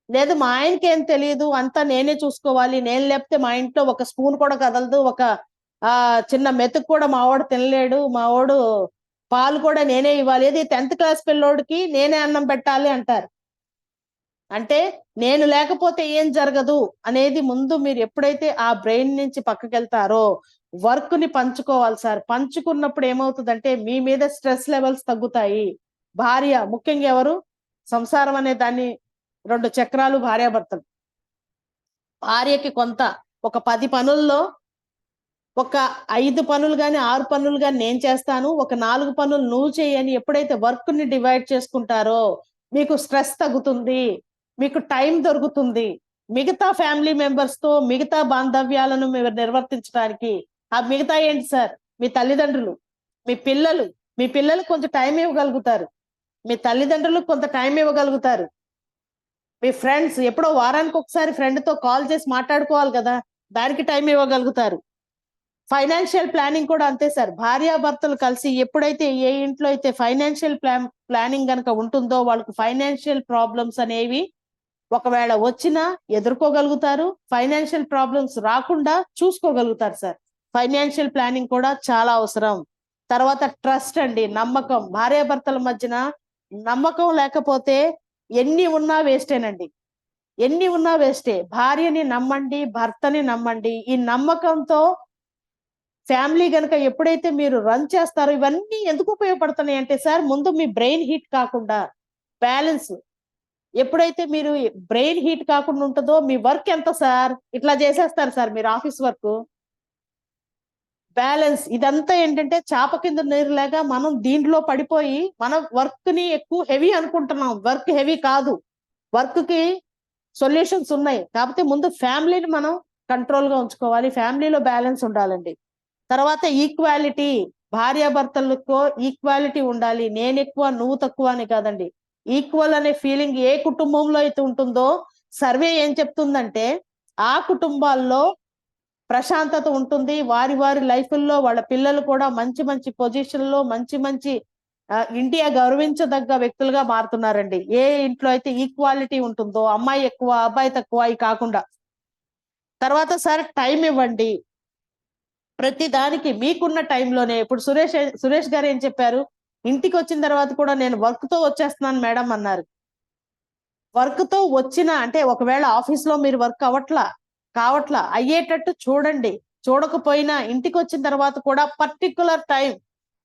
లేదు మా ఆయనకి ఏం తెలియదు, అంతా నేనే చూసుకోవాలి, నేను లేకపోతే మా ఇంట్లో ఒక స్పూన్ కూడా కదలదు, ఒక చిన్న మెతుకు కూడా మావాడు తినలేడు, మావాడు పాలు కూడా నేనే ఇవ్వాలి, అది 10th క్లాస్ పిల్లోడికి నేనే అన్నం పెట్టాలి అంటారు. అంటే నేను లేకపోతే ఏం జరగదు అనేది ముందు మీరు ఎప్పుడైతే ఆ బ్రెయిన్ నుంచి పక్కకి వెళ్తారో వర్క్ ని పంచుకోవాలి సార్. పంచుకున్నప్పుడు ఏమవుతుందంటే మీ మీద స్ట్రెస్ లెవెల్స్ తగ్గుతాయి. భార్య ముఖ్యంగా ఎవరు సంసారం అనే దాన్ని 2 చక్రాలు భార్యాభర్తలు. భార్యకి కొంత ఒక 10 పనుల్లో ఒక 5 పనులు కానీ 6 పనులు కానీ నేను చేస్తాను, ఒక 4 పనులు నువ్వు చేయని ఎప్పుడైతే వర్క్ ని డివైడ్ చేసుకుంటారో మీకు స్ట్రెస్ తగ్గుతుంది, మీకు టైం దొరుకుతుంది. మిగతా ఫ్యామిలీ మెంబర్స్ తో మిగతా బాంధవ్యాలను మీరు నిర్వర్తించడానికి. ఆ మిగతా ఏంటి సార్? మీ తల్లిదండ్రులు, మీ పిల్లలు. మీ పిల్లలకు కొంచెం టైం ఇవ్వగలుగుతారు, మీ తల్లిదండ్రులకు కొంత టైం ఇవ్వగలుగుతారు. మీ ఫ్రెండ్స్ ఎప్పుడో వారానికి ఒకసారి ఫ్రెండ్ తో కాల్ చేసి మాట్లాడుకోవాలి కదా, దానికి టైం ఇవ్వగలుగుతారు. ఫైనాన్షియల్ ప్లానింగ్ కూడా అంతే సార్. భార్యాభర్తలు కలిసి ఎప్పుడైతే ఏ ఇంట్లో అయితే ఫైనాన్షియల్ ప్లానింగ్ కనుక ఉంటుందో వాళ్ళకి ఫైనాన్షియల్ ప్రాబ్లమ్స్ అనేవి ఒకవేళ వచ్చినా ఎదుర్కోగలుగుతారు, ఫైనాన్షియల్ ప్రాబ్లమ్స్ రాకుండా చూసుకోగలుగుతారు సార్. ఫైనాన్షియల్ ప్లానింగ్ కూడా చాలా అవసరం. తర్వాత ట్రస్ట్ అండి, నమ్మకం. భార్యాభర్తల మధ్యన నమ్మకం లేకపోతే ఎన్ని ఉన్నా వేస్టేనండి, ఎన్ని ఉన్నా వేస్టే. భార్యని నమ్మండి, భర్తని నమ్మండి. ఈ నమ్మకంతో ఫ్యామిలీ గనక ఎప్పుడైతే మీరు రన్ చేస్తారో ఇవన్నీ ఎందుకు ఉపయోగపడుతున్నాయి అంటే సార్, ముందు మీ బ్రెయిన్ హీట్ కాకుండా బ్యాలెన్స్. ఎప్పుడైతే మీరు బ్రెయిన్ హీట్ కాకుండా ఉంటుందో మీ వర్క్ ఎంత సార్, ఇట్లా చేసేస్తారు సార్ మీరు ఆఫీస్ వర్క్. బ్యాలెన్స్ ఇదంతా ఏంటంటే చాప కింద నీరులాగా మనం దీంట్లో పడిపోయి మనం వర్క్ ని ఎక్కువ హెవీ అనుకుంటున్నాం. వర్క్ హెవీ కాదు, వర్క్ కి సొల్యూషన్స్ ఉన్నాయి. కాకపోతే ముందు ఫ్యామిలీని మనం కంట్రోల్ గా ఉంచుకోవాలి, ఫ్యామిలీలో బ్యాలెన్స్ ఉండాలండి. తర్వాత ఈక్వాలిటీ, భార్యాభర్తలకు ఈక్వాలిటీ ఉండాలి. నేను ఎక్కువ నువ్వు తక్కువ అని కాదండి, ఈక్వల్ అనే ఫీలింగ్ ఏ కుటుంబంలో అయితే ఉంటుందో సర్వే ఏం చెప్తుందంటే ఆ కుటుంబాల్లో ప్రశాంతత ఉంటుంది. వారి వారి లైఫ్ల్లో వాళ్ళ పిల్లలు కూడా మంచి మంచి పొజిషన్లో మంచి ఇండియా గౌరవించదగ్గ వ్యక్తులుగా మారుతున్నారండి. ఏ ఇంట్లో అయితే ఈక్వాలిటీ ఉంటుందో, అమ్మాయి ఎక్కువ అబ్బాయి తక్కువ అవి కాకుండా. తర్వాత సార్ టైం ఇవ్వండి ప్రతి దానికి. మీకున్న టైంలోనే ఇప్పుడు సురేష్ గారు ఏం చెప్పారు, ఇంటికి వచ్చిన తర్వాత కూడా నేను వర్క్ తో వచ్చేస్తున్నాను మేడం అన్నారు. వర్క్ తో వచ్చిన అంటే ఒకవేళ ఆఫీస్ లో మీరు వర్క్ కావట్లా అయ్యేటట్టు చూడండి. చూడకపోయినా ఇంటికి వచ్చిన తర్వాత కూడా పర్టికులర్ టైం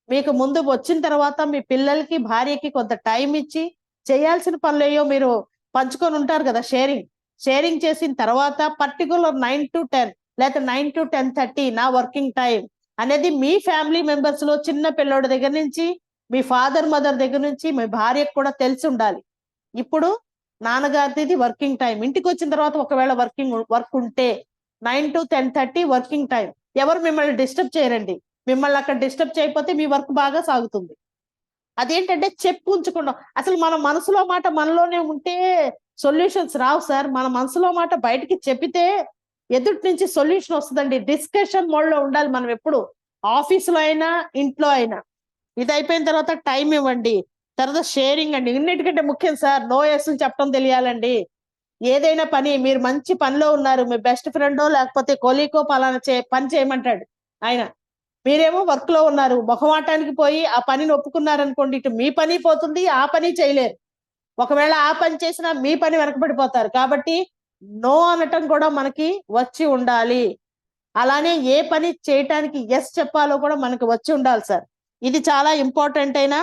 మీకు ముందు వచ్చిన తర్వాత మీ పిల్లలకి భార్యకి కొంత టైం ఇచ్చి చేయాల్సిన పనులేయో మీరు పంచుకొని ఉంటారు కదా, షేరింగ్ చేసిన తర్వాత పర్టికులర్ 9 to 10 లేకపోతే 9 to 10:30 నా వర్కింగ్ టైం అనేది మీ ఫ్యామిలీ మెంబర్స్ లో చిన్న పిల్లోడి దగ్గర నుంచి మీ ఫాదర్ మదర్ దగ్గర నుంచి మీ భార్యకు కూడా తెలిసి ఉండాలి. ఇప్పుడు నాన్నగారిది వర్కింగ్ టైం, ఇంటికి వచ్చిన తర్వాత ఒకవేళ వర్క్ ఉంటే 9 to 10:30 వర్కింగ్ టైం. ఎవరు మిమ్మల్ని డిస్టర్బ్ చేయరండి. మిమ్మల్ని అక్కడ డిస్టర్బ్ చేయకపోతే మీ వర్క్ బాగా సాగుతుంది. అదేంటంటే చెప్పు ఉంచకుండా, అసలు మన మనసులో మాట మనలోనే ఉంటే సొల్యూషన్స్ రావు సార్. మన మనసులో మాట బయటికి చెప్పితే ఎదుటి నుంచి సొల్యూషన్ వస్తుందండి. డిస్కషన్ మోడ్ లో ఉండాలి మనం ఎప్పుడు, ఆఫీసులో అయినా ఇంట్లో అయినా. ఇది అయిపోయిన తర్వాత టైం ఇవ్వండి. తర్వాత షేరింగ్ అండి, ఇన్నిటికంటే ముఖ్యం సార్ నో ఎస్ చెప్పడం తెలియాలండి. ఏదైనా పని మీరు మంచి పనిలో ఉన్నారు, మీ బెస్ట్ ఫ్రెండో లేకపోతే కొలీకో పలానా పని చేయమంటాడు ఆయన, మీరేమో వర్క్ లో ఉన్నారు, మొహమాటానికి పోయి ఆ పనిని ఒప్పుకున్నారనుకోండి, ఇటు మీ పని పోతుంది, ఆ పని చేయలేరు. ఒకవేళ ఆ పని చేసినా మీ పని వెనకబడిపోతారు. కాబట్టి నో అనటం కూడా మనకి వచ్చి ఉండాలి. అలానే ఏ పని చేయటానికి ఎస్ చెప్పాలో కూడా మనకి వచ్చి ఉండాలి సార్. ఇది చాలా ఇంపార్టెంట్ అయిన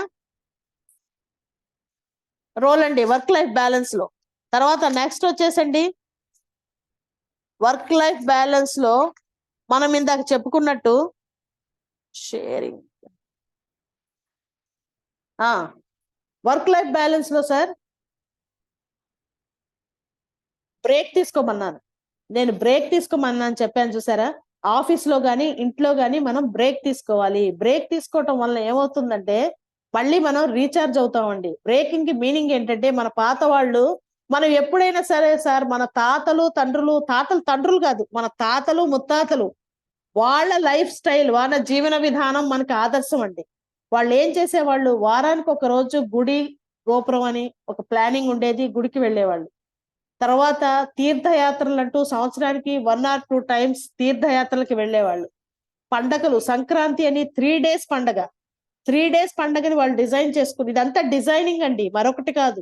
రోల్ అండి వర్క్ లైఫ్ బ్యాలెన్స్ లో. తర్వాత నెక్స్ట్ వచ్చేసండి, వర్క్ లైఫ్ బ్యాలెన్స్ లో మనం ఇందాక చెప్పుకున్నట్టు షేరింగ్, వర్క్ లైఫ్ బ్యాలెన్స్ లో సార్ బ్రేక్ తీసుకోమన్నాను. నేను బ్రేక్ తీసుకోమన్నాను చెప్పాను చూసారా. ఆఫీస్ లో గానీ ఇంట్లో గానీ మనం బ్రేక్ తీసుకోవాలి. బ్రేక్ తీసుకోవటం వల్ల ఏమవుతుందంటే మళ్ళీ మనం రీఛార్జ్ అవుతామండి. బ్రేకింగ్ కి మీనింగ్ ఏంటంటే, మన పాత వాళ్ళు, మనం ఎప్పుడైనా సరే సార్, మన తాతలు తండ్రులు కాదు, మన తాతలు ముత్తాతలు, వాళ్ళ లైఫ్ స్టైల్, వాళ్ళ జీవన విధానం మనకి ఆదర్శం అండి. వాళ్ళు ఏం చేసేవాళ్ళు, వారానికి ఒక రోజు గుడి గోపురం అని ఒక ప్లానింగ్ ఉండేది, గుడికి వెళ్ళేవాళ్ళు. తర్వాత తీర్థయాత్రలు అంటూ సంవత్సరానికి 1 or 2 times తీర్థయాత్రలకి వెళ్ళేవాళ్ళు. పండగలు, సంక్రాంతి అని 3 days పండగ, 3 days పండగని వాళ్ళు డిజైన్ చేసుకుని, ఇదంతా డిజైనింగ్ అండి, మరొకటి కాదు.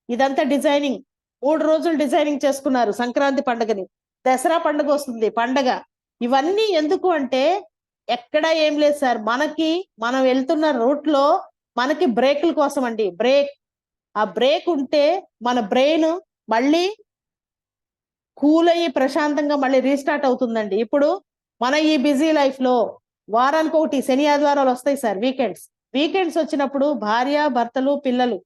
ఇదంతా డిజైనింగ్. 3 రోజులు డిజైనింగ్ చేసుకున్నారు సంక్రాంతి పండగని. దసరా పండుగ వస్తుంది పండగ. ఇవన్నీ ఎందుకు అంటే, ఎక్కడ ఏం లేదు సార్, మనం వెళ్తున్న రూట్ లో మనకి బ్రేకుల కోసం అండి. ఆ బ్రేక్ ఉంటే మన బ్రెయిన్ మళ్ళీ కూల్ అయ్యి ప్రశాంతంగా మళ్ళీ రీస్టార్ట్ అవుతుందండి. ఇప్పుడు మన ఈ బిజీ లైఫ్ లో వారానికి ఒకటి శని ఆదివారాలు వస్తాయి సార్, వీకెండ్స్ వచ్చినప్పుడు భార్య భర్తలు పిల్లలు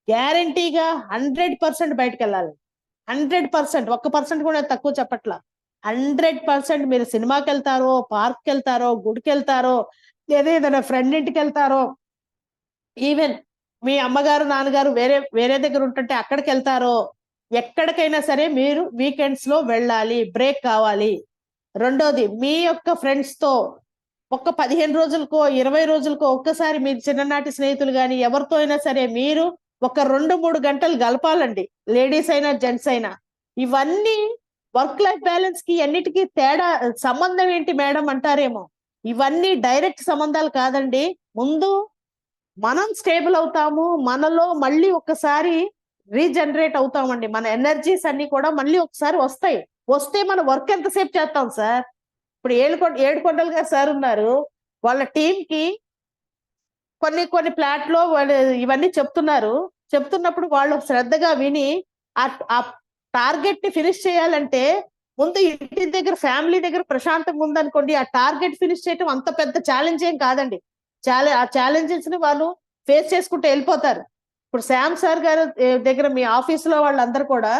గ్యారంటీగా 100% బయటకు వెళ్ళాలి. 100%, 1% కూడా తక్కువ చెప్పట్లా. 100% మీరు సినిమాకి వెళ్తారో, పార్క్కి వెళ్తారో, గుడికి వెళ్తారో, లేదా ఏదైనా ఫ్రెండ్ ఇంటికి వెళ్తారో, ఈవెన్ మీ అమ్మగారు నాన్నగారు వేరే దగ్గర ఉంటుంటే అక్కడికి వెళ్తారో, ఎక్కడికైనా సరే మీరు వీకెండ్స్ లో వెళ్ళాలి, బ్రేక్ కావాలి. రెండోది, మీ యొక్క ఫ్రెండ్స్ తో ఒక 15 రోజులకో 20 రోజులకో ఒక్కసారి మీ చిన్ననాటి స్నేహితులు కానీ ఎవరితో అయినా సరే మీరు ఒక 2-3 గంటలు గలపాలండి, లేడీస్ అయినా జెంట్స్ అయినా. ఇవన్నీ వర్క్ లైఫ్ బ్యాలెన్స్ కి అన్నిటికీ తేడా, సంబంధం ఏంటి మేడం అంటారేమో, ఇవన్నీ డైరెక్ట్ సంబంధాలు కాదండి. ముందు మనం స్టేబుల్ అవుతాము, మనలో మళ్ళీ ఒక్కసారి రీజనరేట్ అవుతామండి, మన ఎనర్జీస్ అన్ని కూడా మళ్ళీ ఒకసారి వస్తే మన వర్క్ ఎంతసేపు చేస్తాం సార్. ఇప్పుడు ఏడుకొండలు గారు సార్ ఉన్నారు, వాళ్ళ టీం కి కొన్ని ప్లాట్ లో వాళ్ళు ఇవన్నీ చెప్తున్నప్పుడు వాళ్ళు శ్రద్ధగా విని ఆ టార్గెట్ ని ఫినిష్ చేయాలంటే, ముందు ఇంటి దగ్గర ఫ్యామిలీ దగ్గర ప్రశాంతంగా ఉందనుకోండి, ఆ టార్గెట్ ఫినిష్ చేయడం అంత పెద్ద ఛాలెంజ్ ఏం కాదండి. ఆ ఛాలెంజెస్ ని వాళ్ళు ఫేస్ చేసుకుంటూ వెళ్ళిపోతారు. ఇప్పుడు శ్యామ్ సార్ గారు దగ్గర మీ ఆఫీస్ లో వాళ్ళందరూ కూడా,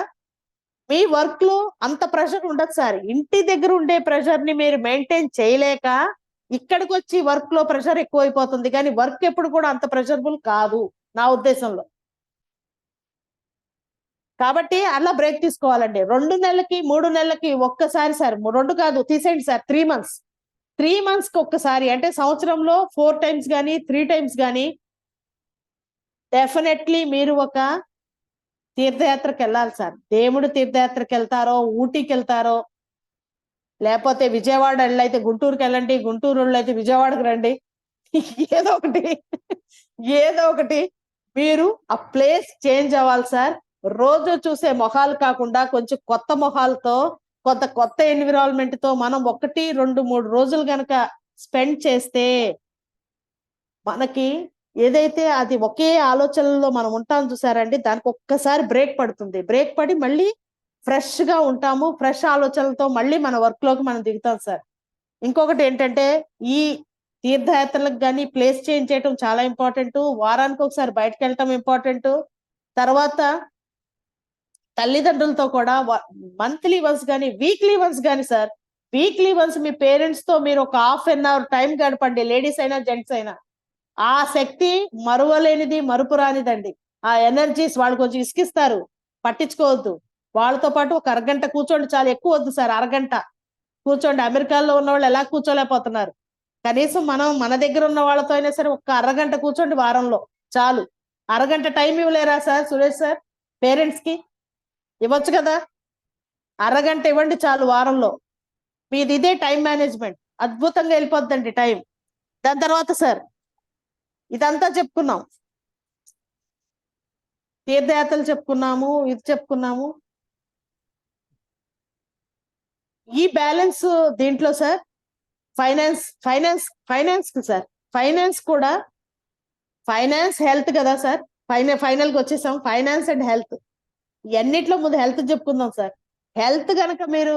మీ వర్క్ లో అంత ప్రెషర్ ఉండదు సార్. ఇంటి దగ్గర ఉండే ప్రెషర్ ని మీరు మెయింటైన్ చేయలేక ఇక్కడికి వచ్చి వర్క్ లో ప్రెషర్ ఎక్కువైపోతుంది, కానీ వర్క్ ఎప్పుడు కూడా అంత ప్రెషర్బుల్ కాదు నా ఉద్దేశంలో. కాబట్టి అలా బ్రేక్ తీసుకోవాలండి. 2 నెలలకి 3 నెలలకి ఒక్కసారి సార్, 2 కాదు తీసేయండి సార్, 3 months కి ఒక్కసారి, అంటే సంవత్సరంలో 4 times కానీ 3 times కానీ డెఫినెట్లీ మీరు ఒక తీర్థయాత్రకి వెళ్ళాలి సార్. దేవుడు తీర్థయాత్రకి వెళ్తారో, ఊటీకి వెళ్తారో, లేకపోతే విజయవాడ అయితే గుంటూరుకి వెళ్ళండి, గుంటూరు అయితే విజయవాడకి రండి, ఏదో ఒకటి మీరు ఆ ప్లేస్ చేంజ్ అవ్వాలి సార్. రోజు చూసే మొహాలు కాకుండా కొంచెం కొత్త మొహాలతో, కొత్త ఎన్విరాన్మెంట్ తో మనం 1, 2, 3 రోజులు గనక స్పెండ్ చేస్తే మనకి ఏదైతే అది ఒకే ఆలోచనలో మనం ఉంటాం చూసారండి, దానికి ఒక్కసారి బ్రేక్ పడుతుంది. బ్రేక్ పడి మళ్ళీ ఫ్రెష్ గా ఉంటాము, ఫ్రెష్ ఆలోచనలతో మళ్ళీ మన వర్క్ లోకి మనం దిగుతాం సార్. ఇంకొకటి ఏంటంటే, ఈ తీర్థయాత్రలకు కానీ ప్లేస్ చేంజ్ చేయటం చాలా ఇంపార్టెంట్. వారానికి ఒకసారి బయటకు వెళ్ళటం ఇంపార్టెంట్. తర్వాత తల్లిదండ్రులతో కూడా మంత్లీ వన్స్ కానీ వీక్లీ వన్స్ కానీ సార్, వీక్లీ వన్స్ మీ పేరెంట్స్ తో మీరు ఒక 1/2 hour టైం గడపండి, లేడీస్ అయినా జెంట్స్ అయినా. ఆ శక్తి మరువలేనిది, మరుపురానిదండి. ఆ ఎనర్జీస్ వాళ్ళు కొంచెం ఇసుకిస్తారు, పట్టించుకోవద్దు. వాళ్ళతో పాటు ఒక అరగంట కూర్చోండి చాలు, ఎక్కువ వద్దు సార్, అరగంట కూర్చోండి. అమెరికాలో ఉన్న వాళ్ళు ఎలా కూర్చోలేకపోతున్నారు, కనీసం మనం మన దగ్గర ఉన్న వాళ్ళతో అయినా సరే ఒక్క అరగంట కూర్చోండి వారంలో చాలు. అరగంట టైం ఇవ్వలేరా సార్ సురేష్ సార్? పేరెంట్స్ కి ఇవ్వచ్చు కదా, అరగంట ఇవ్వండి చాలు వారంలో. మీది ఇదే టైం మేనేజ్మెంట్, అద్భుతంగా వెళ్ళిపోద్దండి టైం. దాని తర్వాత సార్ ఇదంతా చెప్పుకున్నాం, తీర్థయాత్రలు చెప్పుకున్నాము, ఇది చెప్పుకున్నాము. ఈ బ్యాలెన్స్ దీంట్లో సార్ ఫైనాన్స్ సార్, ఫైనాన్స్ కూడా, ఫైనాన్స్ హెల్త్ కదా సార్. ఫైనల్ కి వచ్చేసాం, ఫైనాన్స్ అండ్ హెల్త్. ఎన్నిట్లో ముందు హెల్త్ చెప్పుకుందాం సార్. హెల్త్ కనుక మీరు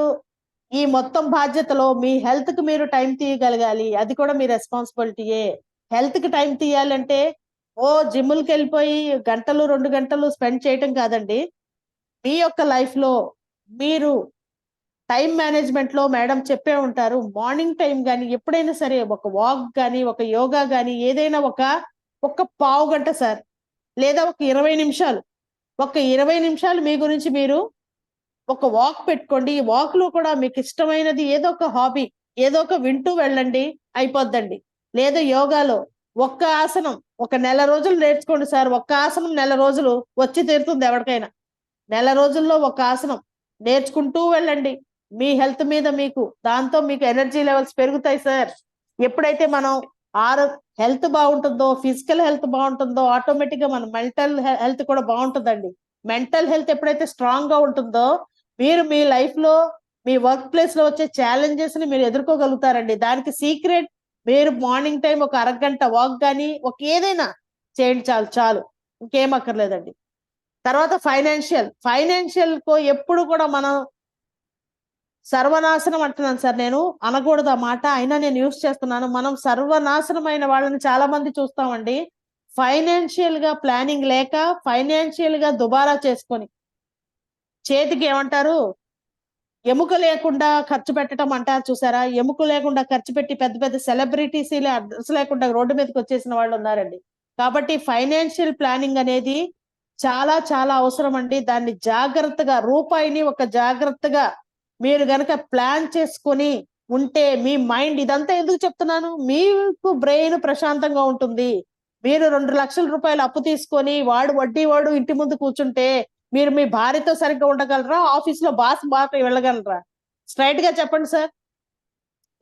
ఈ మొత్తం బాధ్యతలో మీ హెల్త్ కి మీరు టైం తీయగలగాలి, అది కూడా మీ రెస్పాన్సిబిలిటీయే. హెల్త్ కి టైం తీయాలంటే ఓ జిమ్ములకి వెళ్ళిపోయి గంటలు 2 గంటలు స్పెండ్ చేయటం కాదండి. మీ యొక్క లైఫ్ లో మీరు టైం మేనేజ్మెంట్ లో మేడం చెప్పే ఉంటారు, మార్నింగ్ టైం కానీ ఎప్పుడైనా సరే ఒక వాక్ కానీ ఒక యోగా కానీ ఏదైనా ఒక పావు గంట సార్, లేదా ఒక 20 నిమిషాలు, ఒక 20 నిమిషాలు మీ గురించి మీరు ఒక వాక్ పెట్టుకోండి. ఈ వాక్ లో కూడా మీకు ఇష్టమైనది ఏదో ఒక హాబీ, ఏదో ఒక వింటూ వెళ్ళండి, అయిపోద్దండి. లేదా యోగాలో ఒక్క ఆసనం ఒక నెల రోజులు నేర్చుకోండి సార్. ఒక్క ఆసనం నెల రోజులు వచ్చి తీరుతుంది ఎవరికైనా. నెల రోజుల్లో ఒక ఆసనం నేర్చుకుంటూ వెళ్ళండి. మీ హెల్త్ మీద మీకు, దాంతో మీకు ఎనర్జీ లెవెల్స్ పెరుగుతాయి సార్. ఎప్పుడైతే మనం హెల్త్ బాగుంటుందో, ఫిజికల్ హెల్త్ బాగుంటుందో, ఆటోమేటిక్ గా మన మెంటల్ హెల్త్ కూడా బాగుంటుందండి. మెంటల్ హెల్త్ ఎప్పుడైతే స్ట్రాంగ్ గా ఉంటుందో మీరు మీ లైఫ్ లో మీ వర్క్ ప్లేస్ లో వచ్చే ఛాలెంజెస్ ని మీరు ఎదుర్కోగలుగుతారండి. దానికి సీక్రెట్ మీరు మార్నింగ్ టైం ఒక అరగంట వాక్ కానీ ఒక ఏదైనా చేయండి చాలు చాలు, ఇంకేం అక్కర్లేదండి. తర్వాత ఫైనాన్షియల్ కో ఎప్పుడు కూడా మనం సర్వనాశనం అంటున్నాను సార్, నేను అనకూడదు ఆ మాట, అయినా నేను యూజ్ చేస్తున్నాను. మనం సర్వనాశనమైన వాళ్ళని చాలా మంది చూస్తామండి. ఫైనాన్షియల్ గా ప్లానింగ్ లేక, ఫైనాన్షియల్ గా దుబారా చేసుకొని, చేతికి ఏమంటారు ఎముక లేకుండా ఖర్చు పెట్టడం అంటారు చూసారా, ఎముక లేకుండా ఖర్చు పెట్టి పెద్ద పెద్ద సెలబ్రిటీస్ అడ్రస్ లేకుండా రోడ్డు మీదకి వచ్చేసిన వాళ్ళు ఉన్నారండి. కాబట్టి ఫైనాన్షియల్ ప్లానింగ్ అనేది చాలా చాలా అవసరం అండి. దాన్ని జాగ్రత్తగా, రూపాయిని ఒక జాగ్రత్తగా మీరు గనక ప్లాన్ చేసుకొని ఉంటే మీ మైండ్, ఇదంతా ఎందుకు చెప్తున్నాను, మీకు బ్రెయిన్ ప్రశాంతంగా ఉంటుంది. మీరు 2 లక్షల రూపాయలు అప్పు తీసుకొని వాడు ఇంటి ముందు కూర్చుంటే మీరు మీ భార్యతో సరిగ్గా ఉండగలరా? ఆఫీస్ లో బాస్ వెళ్ళగలరా? స్ట్రైట్ గా చెప్పండి సార్.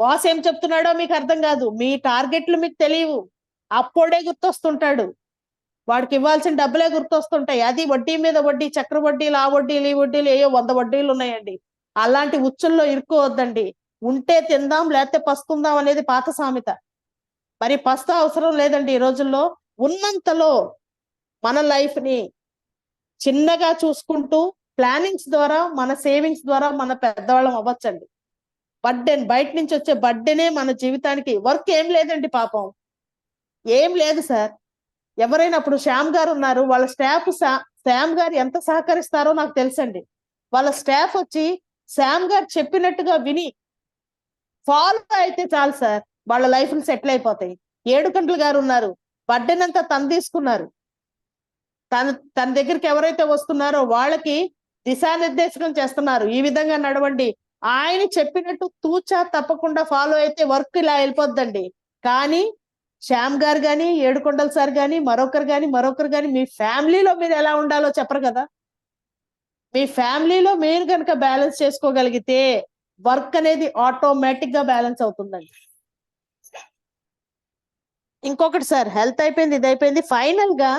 బాస్ ఏం చెప్తున్నాడో మీకు అర్థం కాదు, మీ టార్గెట్లు మీకు తెలియవు, అప్పుడే గుర్తొస్తుంటాడు, వాడికి ఇవ్వాల్సిన డబ్బులే గుర్తొస్తుంటాయి. అది వడ్డీ మీద వడ్డీ, చక్ర వడ్డీలు, ఆ వడ్డీలు, ఈ వడ్డీలు, ఏయో 100 వడ్డీలు ఉన్నాయండి. అలాంటి ఉచ్చుల్లో ఇరుక్కోవద్దండి. ఉంటే తిందాం లేకపోతే పస్తుందాం అనేది పాత సామెత. మరి పస్తు అవసరం లేదండి ఈ రోజుల్లో. ఉన్నంతలో మన లైఫ్ ని చిన్నగా చూసుకుంటూ ప్లానింగ్స్ ద్వారా, మన సేవింగ్స్ ద్వారా మన పెద్దవాళ్ళం అవ్వచ్చండి. బర్డెన్, బయట నుంచి వచ్చే బర్డెనే మన జీవితానికి. వర్క్ ఏం లేదండి పాపం, ఏం లేదు సార్. ఎవరైనా ఇప్పుడు శ్యామ్ గారు ఉన్నారు, వాళ్ళ స్టాఫ్ శ్యామ్ గారు ఎంత సహకరిస్తారో నాకు తెలుసండి. వాళ్ళ స్టాఫ్ వచ్చి శ్యామ్ గారు చెప్పినట్టుగా విని ఫాలో అయితే చాలు సార్, వాళ్ళ లైఫ్ సెటిల్ అయిపోతాయి. 7 గంటలు గారు ఉన్నారు, బర్డెన్ అంతా తను తీసుకున్నారు. తన దగ్గరికి ఎవరైతే వస్తున్నారో వాళ్ళకి దిశానిర్దేశకం చేస్తున్నారు, ఈ విధంగా నడవండి. ఆయన చెప్పినట్టు తూచా తప్పకుండా ఫాలో అయితే వర్క్ ఇలా వెళ్ళిపోద్దండి. కానీ శ్యామ్ గారు కానీ, ఏడుకొండల సార్ కానీ, మరొకరు కానీ మీ ఫ్యామిలీలో మీరు ఎలా ఉండాలో చెప్పరు కదా. మీ ఫ్యామిలీలో మీరు కనుక బ్యాలెన్స్ చేసుకోగలిగితే వర్క్ అనేది ఆటోమేటిక్ గా బ్యాలెన్స్ అవుతుందండి. ఇంకొకటి సార్, హెల్త్ అయిపోయింది, ఇది అయిపోయింది. ఫైనల్ గా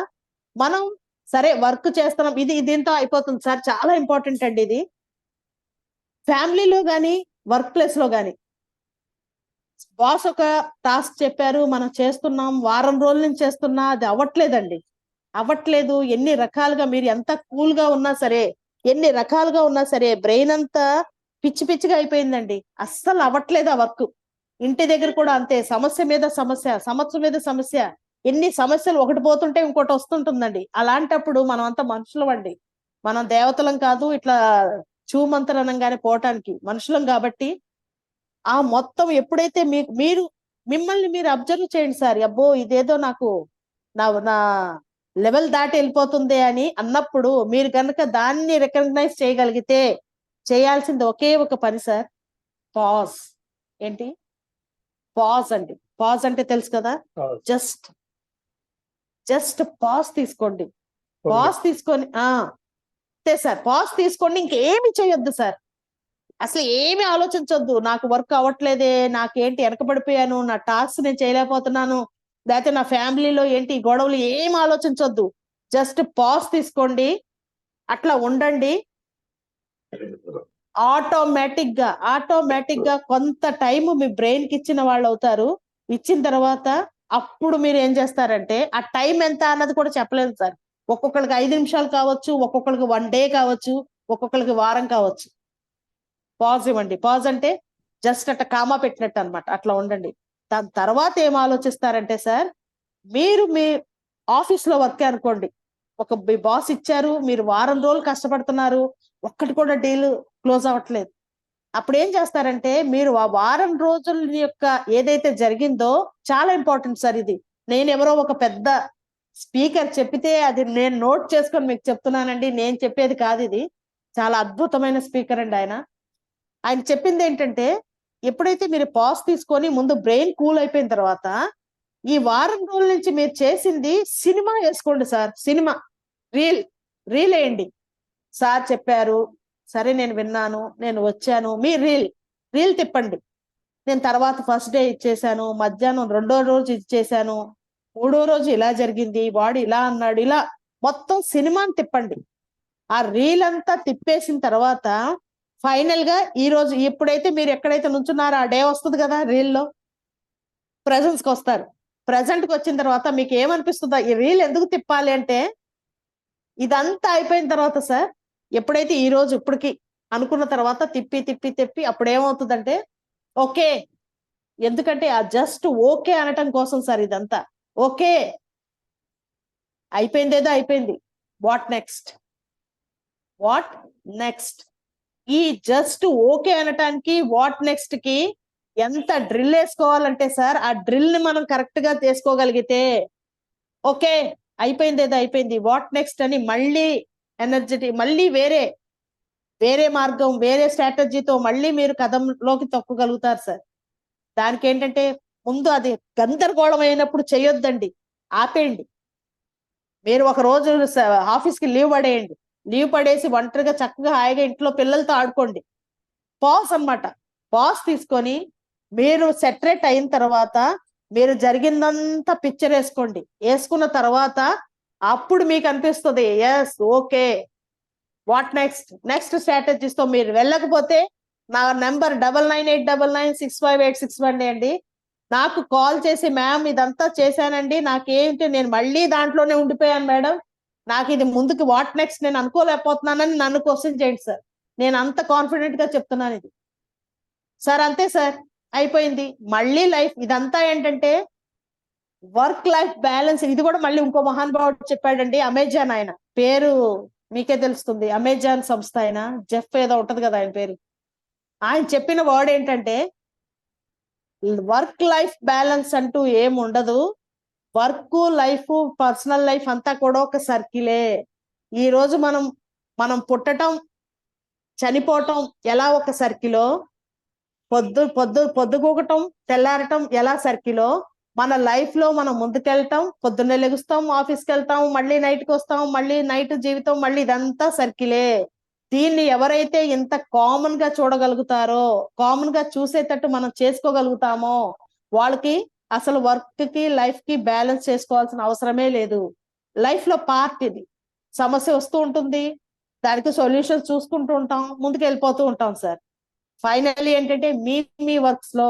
మనం సరే వర్క్ చేస్తున్నాం, దీంతో అయిపోతుంది సార్. చాలా ఇంపార్టెంట్ అండి ఇది. ఫ్యామిలీలో కానీ వర్క్ ప్లేస్ లో కానీ బాస్ ఒక టాస్క్ చెప్పారు, మనం చేస్తున్నాం, వారం రోజుల నుంచి చేస్తున్నా, అది అవ్వట్లేదు. ఎన్ని రకాలుగా మీరు ఎంత కూల్ గా ఉన్నా సరే, ఎన్ని రకాలుగా ఉన్నా సరే బ్రెయిన్ అంతా పిచ్చిగా అయిపోయిందండి. అస్సలు అవ్వట్లేదు ఆ వర్క్. ఇంటి దగ్గర కూడా అంతే, సమస్య మీద సమస్య, ఎన్ని సమస్యలు ఒకటి పోతుంటే ఇంకోటి వస్తుంటుందండి. అలాంటప్పుడు మనం అంతా మనుషులం అండి, మనం దేవతలం కాదు. ఇట్లా చూమంతరనంగానే పోవటానికి మనుషులం. కాబట్టి ఆ మొత్తం ఎప్పుడైతే మిమ్మల్ని మీరు అబ్జర్వ్ చేయండి సార్, అబ్బో ఇదేదో నాకు నా లెవెల్ దాటి వెళ్ళిపోతుంది అని అన్నప్పుడు మీరు కనుక దాన్ని రికగ్నైజ్ చేయగలిగితే చేయాల్సింది ఒకే ఒక పని సార్, పాజ్. ఏంటి? పాజ్ అండి. పాజ్ అంటే తెలుసు కదా, జస్ట్ పాజ్ తీసుకోండి. పాజ్ తీసుకొని అంతే సార్, పాజ్ తీసుకోండి, ఇంకేమి చేయొద్దు సార్. అసలు ఏమి ఆలోచించొద్దు. నాకు వర్క్ అవ్వట్లేదే, నాకేంటి వెనకబడిపోయాను, నా టాస్క్ నేను చేయలేకపోతున్నాను, లేకపోతే నా ఫ్యామిలీలో ఏంటి గొడవలు, ఏం ఆలోచించొద్దు. జస్ట్ పాజ్ తీసుకోండి, అట్లా ఉండండి. ఆటోమేటిక్ గా కొంత టైం మీ బ్రెయిన్ కి ఇచ్చిన వాళ్ళు అవుతారు. ఇచ్చిన తర్వాత అప్పుడు మీరు ఏం చేస్తారంటే, ఆ టైం ఎంత అన్నది కూడా చెప్పలేదు సార్. ఒక్కొక్కరికి 5 నిమిషాలు కావచ్చు, ఒక్కొక్కరికి 1 డే కావచ్చు, ఒక్కొక్కరికి వారం కావచ్చు. పాజ్ ఇవ్వండి. పాజ్ అంటే జస్ట్ అట్లా కామా పెట్టినట్టు అన్నమాట. అట్లా ఉండండి. దాని తర్వాత ఏం ఆలోచిస్తారంటే సార్, మీరు మీ ఆఫీస్ లో వర్క్ అనుకోండి, ఒక మీ బాస్ ఇచ్చారు, మీరు వారం రోజులు కష్టపడుతున్నారు, ఒక్కటి కూడా డీల్ క్లోజ్ అవ్వట్లేదు. అప్పుడు ఏం చేస్తారంటే, మీరు ఆ వారం రోజుల యొక్క ఏదైతే జరిగిందో చాలా ఇంపార్టెంట్ సార్. ఇది నేను ఎవరో ఒక పెద్ద స్పీకర్ చెప్పితే అది నేను నోట్ చేసుకొని మీకు చెప్తున్నానండి, నేను చెప్పేది కాదు. ఇది చాలా అద్భుతమైన స్పీకర్ అండి ఆయన. ఆయన చెప్పింది ఏంటంటే, ఎప్పుడైతే మీరు పాజ్ తీసుకొని ముందు బ్రెయిన్ కూల్ అయిపోయిన తర్వాత, ఈ వారం రోజుల నుంచి మీరు చేసింది సినిమా వేసుకోండి సార్. సినిమా రీల్ వేయండి. సార్ చెప్పారు, సరే నేను విన్నాను, నేను వచ్చాను, మీ రీల్ తిప్పండి. నేను తర్వాత ఫస్ట్ డే ఇచ్చేసాను, మధ్యాహ్నం 2వ రోజు ఇచ్చేసాను, 3వ రోజు ఇలా జరిగింది, వాడు ఇలా అన్నాడు, ఇలా మొత్తం సినిమాని తిప్పండి. ఆ రీల్ అంతా తిప్పేసిన తర్వాత ఫైనల్ గా ఈ రోజు ఎప్పుడైతే మీరు ఎక్కడైతే నుంచున్నారో ఆ డే వస్తుంది కదా, రీల్లో ప్రెజెన్స్ కి వస్తారు. ప్రెజెంట్ కి వచ్చిన తర్వాత మీకు ఏమనిపిస్తుందో, ఈ రీల్ ఎందుకు తిప్పాలి అంటే, ఇదంతా అయిపోయిన తర్వాత సార్, ఎప్పుడైతే ఈ రోజు ఇప్పటికి అనుకున్న తర్వాత తిప్పి అప్పుడు ఏమవుతుందంటే, ఓకే, ఎందుకంటే ఆ జస్ట్ ఓకే అనటం కోసం సార్ ఇదంతా. ఓకే అయిపోయిందేదో అయిపోయింది, వాట్ నెక్స్ట్. ఈ జస్ట్ ఓకే అనటానికి వాట్ నెక్స్ట్ కి ఎంత డ్రిల్ వేసుకోవాలంటే సార్, ఆ డ్రిల్ ని మనం కరెక్ట్ గా చేసుకోగలిగితే, ఓకే అయిపోయిందేదో అయిపోయింది, వాట్ నెక్స్ట్ అని మళ్ళీ ఎనర్జెటిక్, మళ్ళీ వేరే మార్గం, వేరే స్ట్రాటజీతో మళ్ళీ మీరు కథంలోకి తొక్కగలుగుతారు సార్. దానికి ఏంటంటే, ముందు అది గందరగోళం అయినప్పుడు చేయొద్దండి, ఆపేయండి. మీరు ఒక రోజు ఆఫీస్కి లీవ్ పడేసి ఒంటరిగా చక్కగా హాయిగా ఇంట్లో పిల్లలతో ఆడుకోండి. పాజ్ అన్నమాట. పాజ్ తీసుకొని మీరు సెటరేట్ అయిన తర్వాత మీరు జరిగిందంతా పిక్చర్ వేసుకున్న తర్వాత అప్పుడు మీకు అనిపిస్తుంది, yes okay, what next strategies తో మీరు వెళ్ళకపోతే నా నెంబర్ 9989965861 అండి. నాకు కాల్ చేసి, మ్యామ్ ఇదంతా చేశానండి, నాకేంటి, నేను మళ్ళీ దాంట్లోనే ఉండిపోయాను మేడం, నాకు ఇది ముందుకు వాట్ నెక్స్ట్ నేను అనుకోలేకపోతున్నానని నన్ను క్వశ్చన్ చేయండి సార్. నేను అంత కాన్ఫిడెంట్ గా చెప్తున్నాను ఇది సార్. అంతే సార్, అయిపోయింది. మళ్ళీ లైఫ్ ఇదంతా ఏంటంటే వర్క్ లైఫ్ బ్యాలెన్స్. ఇది కూడా మళ్ళీ ఇంకో మహానుభావుడు చెప్పాడండి, అమెజాన్, ఆయన పేరు మీకే తెలుస్తుంది, అమెజాన్ సంస్థ ఆయన, జెఫ్ ఏదో ఉంటది కదా ఆయన పేరు. ఆయన చెప్పిన వర్డ్ ఏంటంటే, వర్క్ లైఫ్ బ్యాలెన్స్ అంటూ ఏం ఉండదు, వర్క్ లైఫ్ పర్సనల్ లైఫ్ అంతా కూడా ఒక సర్కిలే. ఈ రోజు మనం పుట్టటం చనిపోవటం ఎలా ఒక సర్కిలో, పొద్దుగూకటం తెల్లారటం ఎలా సర్కిలో, మన లైఫ్ లో మనం ముందుకెళ్తాం, పొద్దున్నే లెగుస్తాం, ఆఫీస్కి వెళ్తాం, మళ్ళీ నైట్కి వస్తాం, మళ్ళీ నైట్ జీవితం, మళ్ళీ ఇదంతా సర్కిలే. దీన్ని ఎవరైతే ఇంత కామన్ గా చూడగలుగుతారో, కామన్ గా చూసేటట్టు మనం చేసుకోగలుగుతామో, వాళ్ళకి అసలు వర్క్ కి లైఫ్ కి బ్యాలెన్స్ చేసుకోవాల్సిన అవసరమే లేదు. లైఫ్ లో పార్ట్ ఇది. సమస్య వస్తూ ఉంటుంది, దానికి సొల్యూషన్స్ చూసుకుంటూ ఉంటాం, ముందుకు వెళ్ళిపోతూ ఉంటాం సార్. ఫైనల్లీ ఏంటంటే, మీ వర్క్స్ లో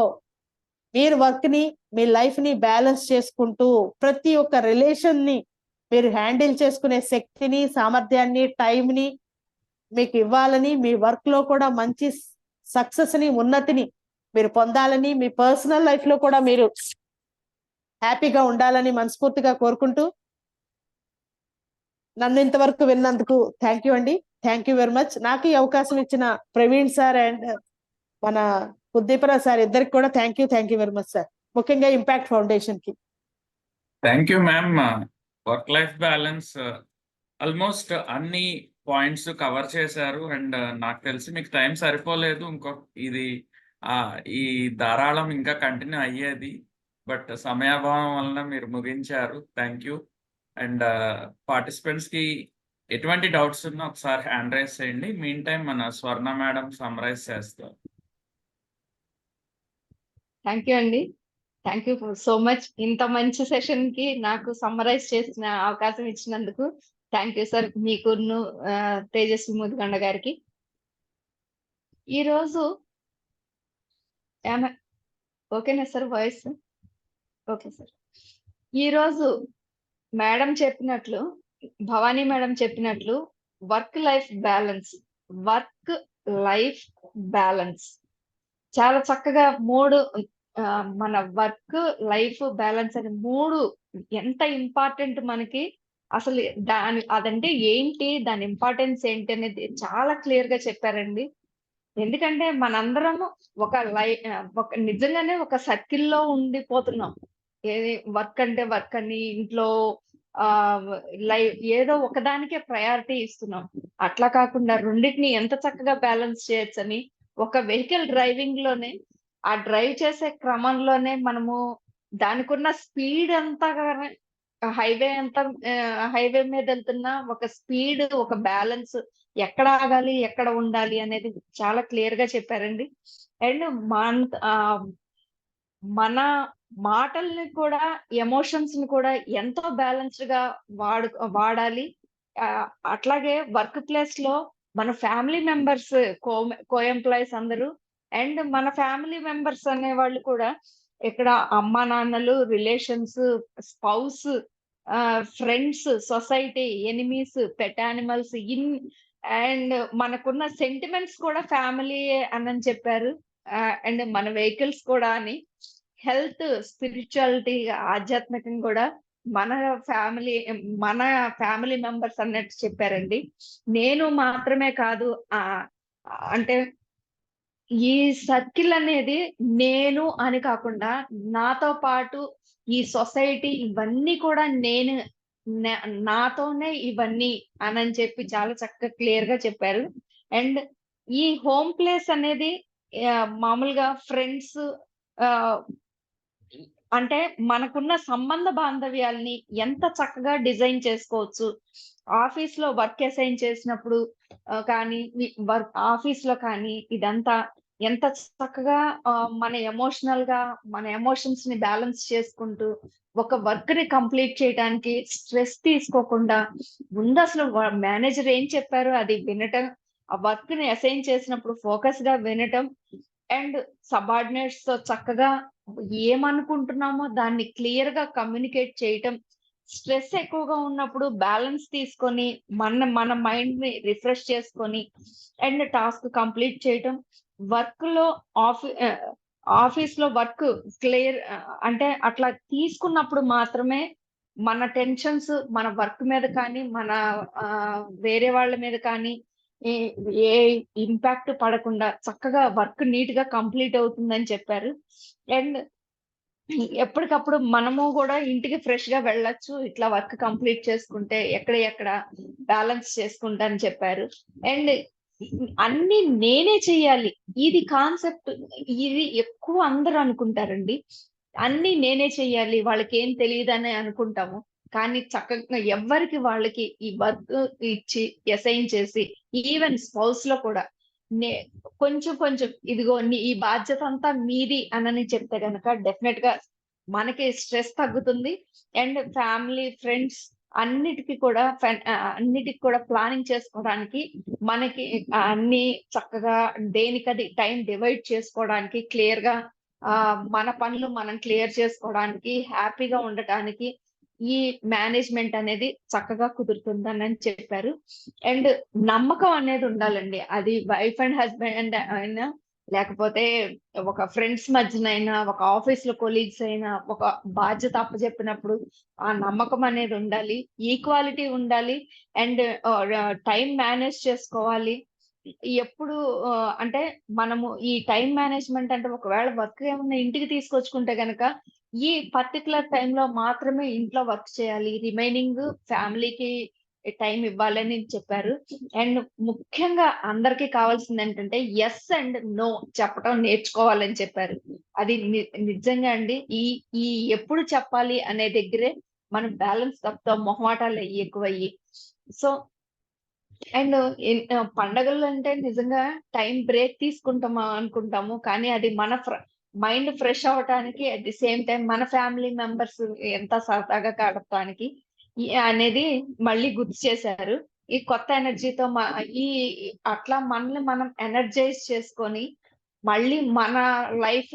మీరు వర్క్ ని, మీ లైఫ్ ని బ్యాలెన్స్ చేసుకుంటూ ప్రతి ఒక్క రిలేషన్ ని మీరు హ్యాండిల్ చేసుకునే శక్తిని, సామర్థ్యాన్ని, టైం ని మీకు ఇవ్వాలని, మీ వర్క్ లో కూడా మంచి సక్సెస్ ని, ఉన్నతిని మీరు పొందాలని, మీ పర్సనల్ లైఫ్ లో కూడా మీరు హ్యాపీగా ఉండాలని మనస్ఫూర్తిగా కోరుకుంటూ, నన్ను ఇంతవరకు విన్నందుకు థ్యాంక్ యూ అండి. Thank you very much. నాకు ఈ అవకాశం ఇచ్చిన ప్రవీణ్ సార్ అండ్ మన ఉద్దీపన సార్ ఇద్దరికి కూడా thank you very much sir. ముఖ్యంగా ఇంపాక్ట్ ఫౌండేషన్ కి thank you ma'am. Work life balance almost అన్ని పాయింట్స్ కవర్ చేశారు. అండ్ నాకు తెలిసి మీకు టైం సరిపోలేదు, ఈ ధారాళం ఇంకా కంటిన్యూ అయ్యేది. బట్ సమయాభావం వలన మీరు ముగించారు. Thank you. అండ్ పార్టిసిపెంట్స్ కి ఎటువంటి డౌట్స్ ఉన్నా ఒకసారి హ్యాండ్ రైజ్ చేయండి. మీన్ టైం మన స్వర్ణ మేడం సమ్మరైజ్ చేస్తారు. థ్యాంక్ యూ అండి. Thank you so much. ఇంత మంచి సెషన్ కి నాకు సమ్మరైజ్ చేసిన అవకాశం ఇచ్చినందుకు థ్యాంక్ యూ సార్. మీకును తేజస్వి ముదిగొండ గారికి. ఈరోజు ఓకేనా సార్ వాయిస్? Okay sir. ఈరోజు మేడం చెప్పినట్లు, భవానీ మేడం చెప్పినట్లు వర్క్ లైఫ్ బ్యాలెన్స్ చాలా చక్కగా మన వర్క్ లైఫ్ బ్యాలెన్స్ అని 3 ఎంత ఇంపార్టెంట్ మనకి. అసలు అదంటే ఏంటి, దాని ఇంపార్టెన్స్ ఏంటి అనేది చాలా క్లియర్ గా చెప్పారండి. ఎందుకంటే మనందరము ఒక నిజంగానే ఒక సర్కిల్లో ఉండిపోతున్నాం. ఏది వర్క్ అంటే వర్క్ అని ఇంట్లో ఏదో ఒకదానికే ప్రయారిటీ ఇస్తున్నాం. అట్లా కాకుండా రెండింటిని ఎంత చక్కగా బ్యాలెన్స్ చేయొచ్చని, ఒక వెహికల్ డ్రైవింగ్ లోనే ఆ డ్రైవ్ చేసే క్రమంలోనే మనము దానికున్న స్పీడ్ అంతా హైవే మీద వెళ్తున్నా ఒక స్పీడ్, ఒక బ్యాలెన్స్, ఎక్కడ ఆగాలి ఎక్కడ ఉండాలి అనేది చాలా క్లియర్ గా చెప్పారండి. అండ్ మన మాటల్ని కూడా, ఎమోషన్స్ ని కూడా ఎంతో బ్యాలెన్స్డ్ గా వాడాలి. అట్లాగే వర్క్ ప్లేస్ లో మన ఫ్యామిలీ మెంబర్స్, కో ఎంప్లాయీస్ అందరూ, అండ్ మన ఫ్యామిలీ మెంబర్స్ అనే వాళ్ళు కూడా ఇక్కడ అమ్మా నాన్నలు, relations, spouse, friends, society, enemies, pet animals, and మనకున్న సెంటిమెంట్స్ కూడా ఫ్యామిలీ అని చెప్పారు. అండ్ మన వెహికల్స్ కూడా అని, హెల్త్, స్పిరిచువాలిటీ, ఆధ్యాత్మికం కూడా మన ఫ్యామిలీ మెంబర్స్ అన్నట్టు చెప్పారండి. నేను మాత్రమే కాదు, అంటే ఈ సర్కిల్ అనేది నేను అని కాకుండా నాతో పాటు ఈ సొసైటీ, ఇవన్నీ కూడా నాతోనే ఇవన్నీ అని చెప్పి చాలా చక్కగా క్లియర్ గా చెప్పారు. అండ్ ఈ హోమ్ ప్లేస్ అనేది మామూలుగా ఫ్రెండ్స్, అంటే మనకున్న సంబంధ బాంధవ్యాల్ని ఎంత చక్కగా డిజైన్ చేసుకోవచ్చు. ఆఫీస్ లో వర్క్ అసైన్ చేసినప్పుడు కానీ, ఆఫీస్ లో కానీ, ఇదంతా ఎంత చక్కగా మన ఎమోషన్స్ ని బ్యాలెన్స్ చేసుకుంటూ ఒక వర్క్ ని కంప్లీట్ చేయడానికి స్ట్రెస్ తీసుకోకుండా, ముందు అసలు మేనేజర్ ఏం చెప్పారో అది వినటం, ఆ వర్క్ ని అసైన్ చేసినప్పుడు ఫోకస్ గా వినటం, అండ్ సబార్డినేట్స్ తో చక్కగా ఏమనుకుంటున్నామో దాన్ని క్లియర్ గా కమ్యూనికేట్ చేయటం, స్ట్రెస్ ఎక్కువగా ఉన్నప్పుడు బ్యాలెన్స్ తీసుకొని మన మైండ్ ని రిఫ్రెష్ చేసుకొని అండ్ టాస్క్ కంప్లీట్ చేయటం, వర్క్ లో ఆఫీస్ లో వర్క్ క్లియర్, అంటే అట్లా తీసుకున్నప్పుడు మాత్రమే మన టెన్షన్స్ మన వర్క్ మీద కానీ, మన వేరే వాళ్ళ మీద కానీ ఏ ఇంపాక్ట్ పడకుండా చక్కగా వర్క్ నీట్ గా కంప్లీట్ అవుతుందని చెప్పారు. అండ్ ఎప్పటికప్పుడు మనము కూడా ఇంటికి ఫ్రెష్ గా వెళ్ళొచ్చు ఇట్లా వర్క్ కంప్లీట్ చేసుకుంటే, ఎక్కడ బ్యాలెన్స్ చేసుకుంటా అని చెప్పారు. అండ్ అన్ని నేనే చెయ్యాలి, ఇది కాన్సెప్ట్, ఇది ఎక్కువ అందరూ అనుకుంటారండి. అన్ని నేనే చెయ్యాలి, వాళ్ళకి ఏం తెలియదని అనుకుంటాము. కానీ చక్కగా ఎవరికి వాళ్ళకి ఈ వర్క్ ఇచ్చి అసైన్ చేసి, ఈవెన్ స్పౌస్ లో కూడా కొంచెం ఇదిగో ఈ బాధ్యత అంతా మీది అని చెప్తే గనక డెఫినెట్ గా మనకి స్ట్రెస్ తగ్గుతుంది. అండ్ ఫ్యామిలీ, ఫ్రెండ్స్ అన్నిటికి కూడా ప్లానింగ్ చేసుకోవడానికి, మనకి అన్ని చక్కగా దేనికది టైం డివైడ్ చేసుకోవడానికి, క్లియర్ గా మన పనులు మనం క్లియర్ చేసుకోవడానికి, హ్యాపీగా ఉండటానికి ఈ మేనేజ్మెంట్ అనేది చక్కగా కుదురుతుందని చెప్పారు. అండ్ నమ్మకం అనేది ఉండాలండి. అది వైఫ్ అండ్ హస్బెండ్ అయినా, లేకపోతే ఒక ఫ్రెండ్స్ మధ్యనైనా, ఒక ఆఫీస్ లో కొలీగ్స్ అయినా, ఒక బాధ్యత అప్పచెప్పినప్పుడు ఆ నమ్మకం అనేది ఉండాలి, ఈక్వాలిటీ ఉండాలి, అండ్ టైం మేనేజ్ చేసుకోవాలి. ఎప్పుడు అంటే మనము ఈ టైం మేనేజ్మెంట్ అంటే ఒకవేళ వర్క్ ఏమన్నా ఇంటికి తీసుకొచ్చుకుంటే గనక ఈ పర్టికులర్ టైంలో మాత్రమే ఇంట్లో వర్క్ చేయాలి, రిమైనింగ్ ఫ్యామిలీకి టైం ఇవ్వాలని చెప్పారు. అండ్ ముఖ్యంగా అందరికీ కావాల్సింది ఏంటంటే ఎస్ అండ్ నో చెప్పడం నేర్చుకోవాలని చెప్పారు. అది నిజంగా అండి ఈ ఎప్పుడు చెప్పాలి అనే దగ్గరే మనం బ్యాలెన్స్ తప్పుతాం, మొహమాటాలు ఎక్కువయ్యి. సో అండ్ పండగలు అంటే నిజంగా టైం బ్రేక్ తీసుకుంటామా అనుకుంటాము, కానీ అది మన మైండ్ ఫ్రెష్ అవ్వటానికి, అట్ ది సేమ్ టైం మన ఫ్యామిలీ మెంబర్స్ ఎంత సరదాగా గడపడానికి అనేది మళ్ళీ గుర్తు చేశారు. ఈ కొత్త ఎనర్జీతో ఈ అట్లా మనల్ని మనం ఎనర్జైజ్ చేసుకొని మళ్ళీ మన లైఫ్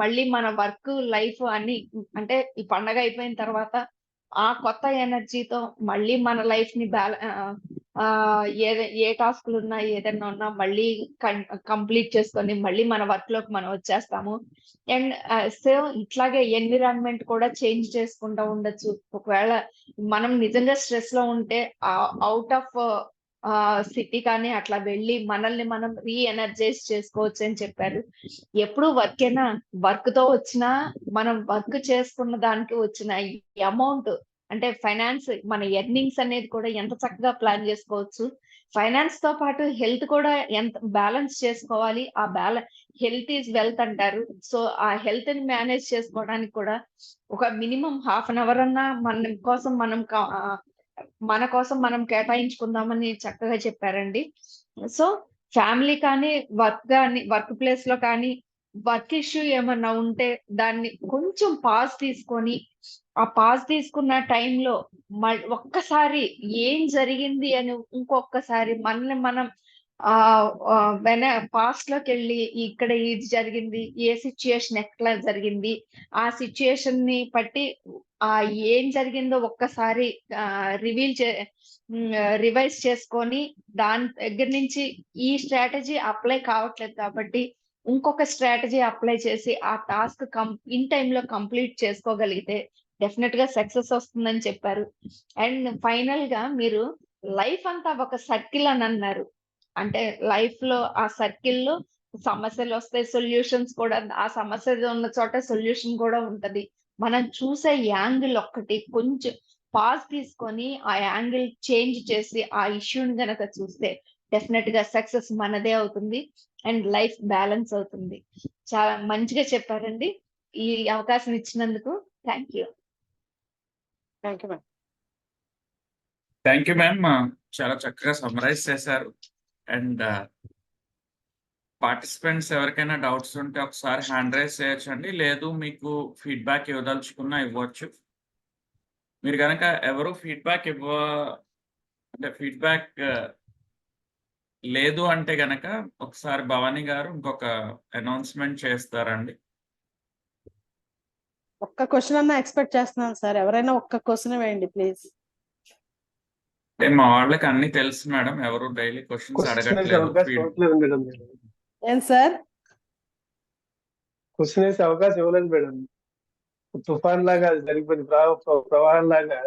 మళ్ళీ మన వర్క్ లైఫ్ అన్ని, అంటే ఈ పండగ అయిపోయిన తర్వాత ఆ కొత్త ఎనర్జీతో మళ్ళీ మన లైఫ్ ని ఏ టాస్క్లు ఉన్నా ఏదైనా ఉన్నా మళ్ళీ కంప్లీట్ చేసుకొని మళ్ళీ మన వర్క్ లోకి మనం వచ్చేస్తాము. అండ్ సో ఇట్లాగే ఎన్విరాన్మెంట్ కూడా చేంజ్ చేసుకుంటూ ఉండొచ్చు. ఒకవేళ మనం నిజంగా స్ట్రెస్ లో ఉంటే అవుట్ ఆఫ్ సిటీ కానీ అట్లా వెళ్ళి మనల్ని మనం రీఎనర్జైజ్ చేసుకోవచ్చు అని చెప్పారు. ఎప్పుడు వర్క్ తో వచ్చినా మనం వర్క్ చేసుకున్న దానికి వచ్చిన అమౌంట్, అంటే ఫైనాన్స్, మన ఎర్నింగ్స్ అనేది కూడా ఎంత చక్కగా ప్లాన్ చేసుకోవచ్చు. ఫైనాన్స్ తో పాటు హెల్త్ కూడా ఎంత బ్యాలెన్స్ చేసుకోవాలి. హెల్త్ ఈజ్ వెల్త్ అంటారు. సో ఆ హెల్త్ ని మేనేజ్ చేసుకోవడానికి కూడా ఒక మినిమం హాఫ్ అన్ అవర్ అన్నా మన కోసం మనం కేటాయించుకుందామని చక్కగా చెప్పారండి. సో ఫ్యామిలీ కానీ వర్క్ ప్లేస్ లో కానీ వర్క్ ఇష్యూ ఏమన్నా ఉంటే దాన్ని కొంచెం పాజ్ తీసుకొని, ఆ పాజ్ తీసుకున్న టైంలో ఒక్కసారి ఏం జరిగింది అని ఇంకొకసారి మనల్ని మనం పాస్ట్ లోకి వెళ్ళి ఇక్కడ ఇది జరిగింది, ఏ సిచ్యుయేషన్ ఎట్లా జరిగింది, ఆ సిచ్యుయేషన్ ని బట్టి ఏం జరిగిందో ఒక్కసారి రివైజ్ చేసుకొని దాని దగ్గర నుంచి ఈ స్ట్రాటజీ అప్లై కావట్లేదు కాబట్టి ఇంకొక స్ట్రాటజీ అప్లై చేసి ఆ టాస్క్ ఇన్ టైంలో కంప్లీట్ చేసుకోగలిగితే డెఫినెట్ గా సక్సెస్ వస్తుందని చెప్పారు. అండ్ ఫైనల్ గా మీరు లైఫ్ అంతా ఒక సర్కిల్ అని అన్నారు. అంటే లైఫ్ లో ఆ సర్కిల్ లో సమస్యలు వస్తాయి, సొల్యూషన్స్ కూడా, ఆ సమస్య ఉన్న చోట సొల్యూషన్ కూడా ఉంటది. మనం చూసే యాంగిల్ ఒక్కటి కొంచెం పాజ్ తీసుకొని ఆ యాంగిల్ చేంజ్ చేసి ఆ ఇష్యూని గనక చూస్తే డెఫినెట్ గా సక్సెస్ మనదే అవుతుంది అండ్ లైఫ్ బ్యాలెన్స్ అవుతుంది. చాలా మంచిగా చెప్పారండి. ఈ అవకాశం ఇచ్చినందుకు thank you. Thank you ma'am. Thank you ma'am. చాలా చక్కగా సమ్మరైజ్ చేశారు. అండ్ పార్టిసిపెంట్స్ ఎవరికైనా డౌట్స్ ఉంటే ఒకసారి హ్యాండ్ రైజ్ చేయొచ్చండి, లేదు మీకు ఫీడ్బ్యాక్ ఇవ్వదలుచుకున్నా ఇవ్వచ్చు. మీరు కనుక ఎవరు ఫీడ్బ్యాక్ ఫీడ్బ్యాక్ లేదు అంటే గనక ఒకసారి భవానీ గారు ఇంకొక అనౌన్స్మెంట్ చేస్తారండి. ఒక్క క్వశ్చన్ అన్నా ఎక్స్పెక్ట్ చేస్తున్నాను సార్. ఎవరైనా ఒక్క క్వశ్చన్ వేయండి ప్లీజ్. మా వాళ్ళకి అన్ని తెలుసు మేడం, ఎవరు డైలీ క్వశ్చన్స్ అడగట్లేదు. అవకాశం ఇవ్వట్లేదు మేడం. ఏం సార్? క్వశ్చన్ వేసే అవకాశం ఇవ్వలేదు మేడం. తుఫాన్ లాగా జరిగిపోయింది, ప్రవాహం లాగా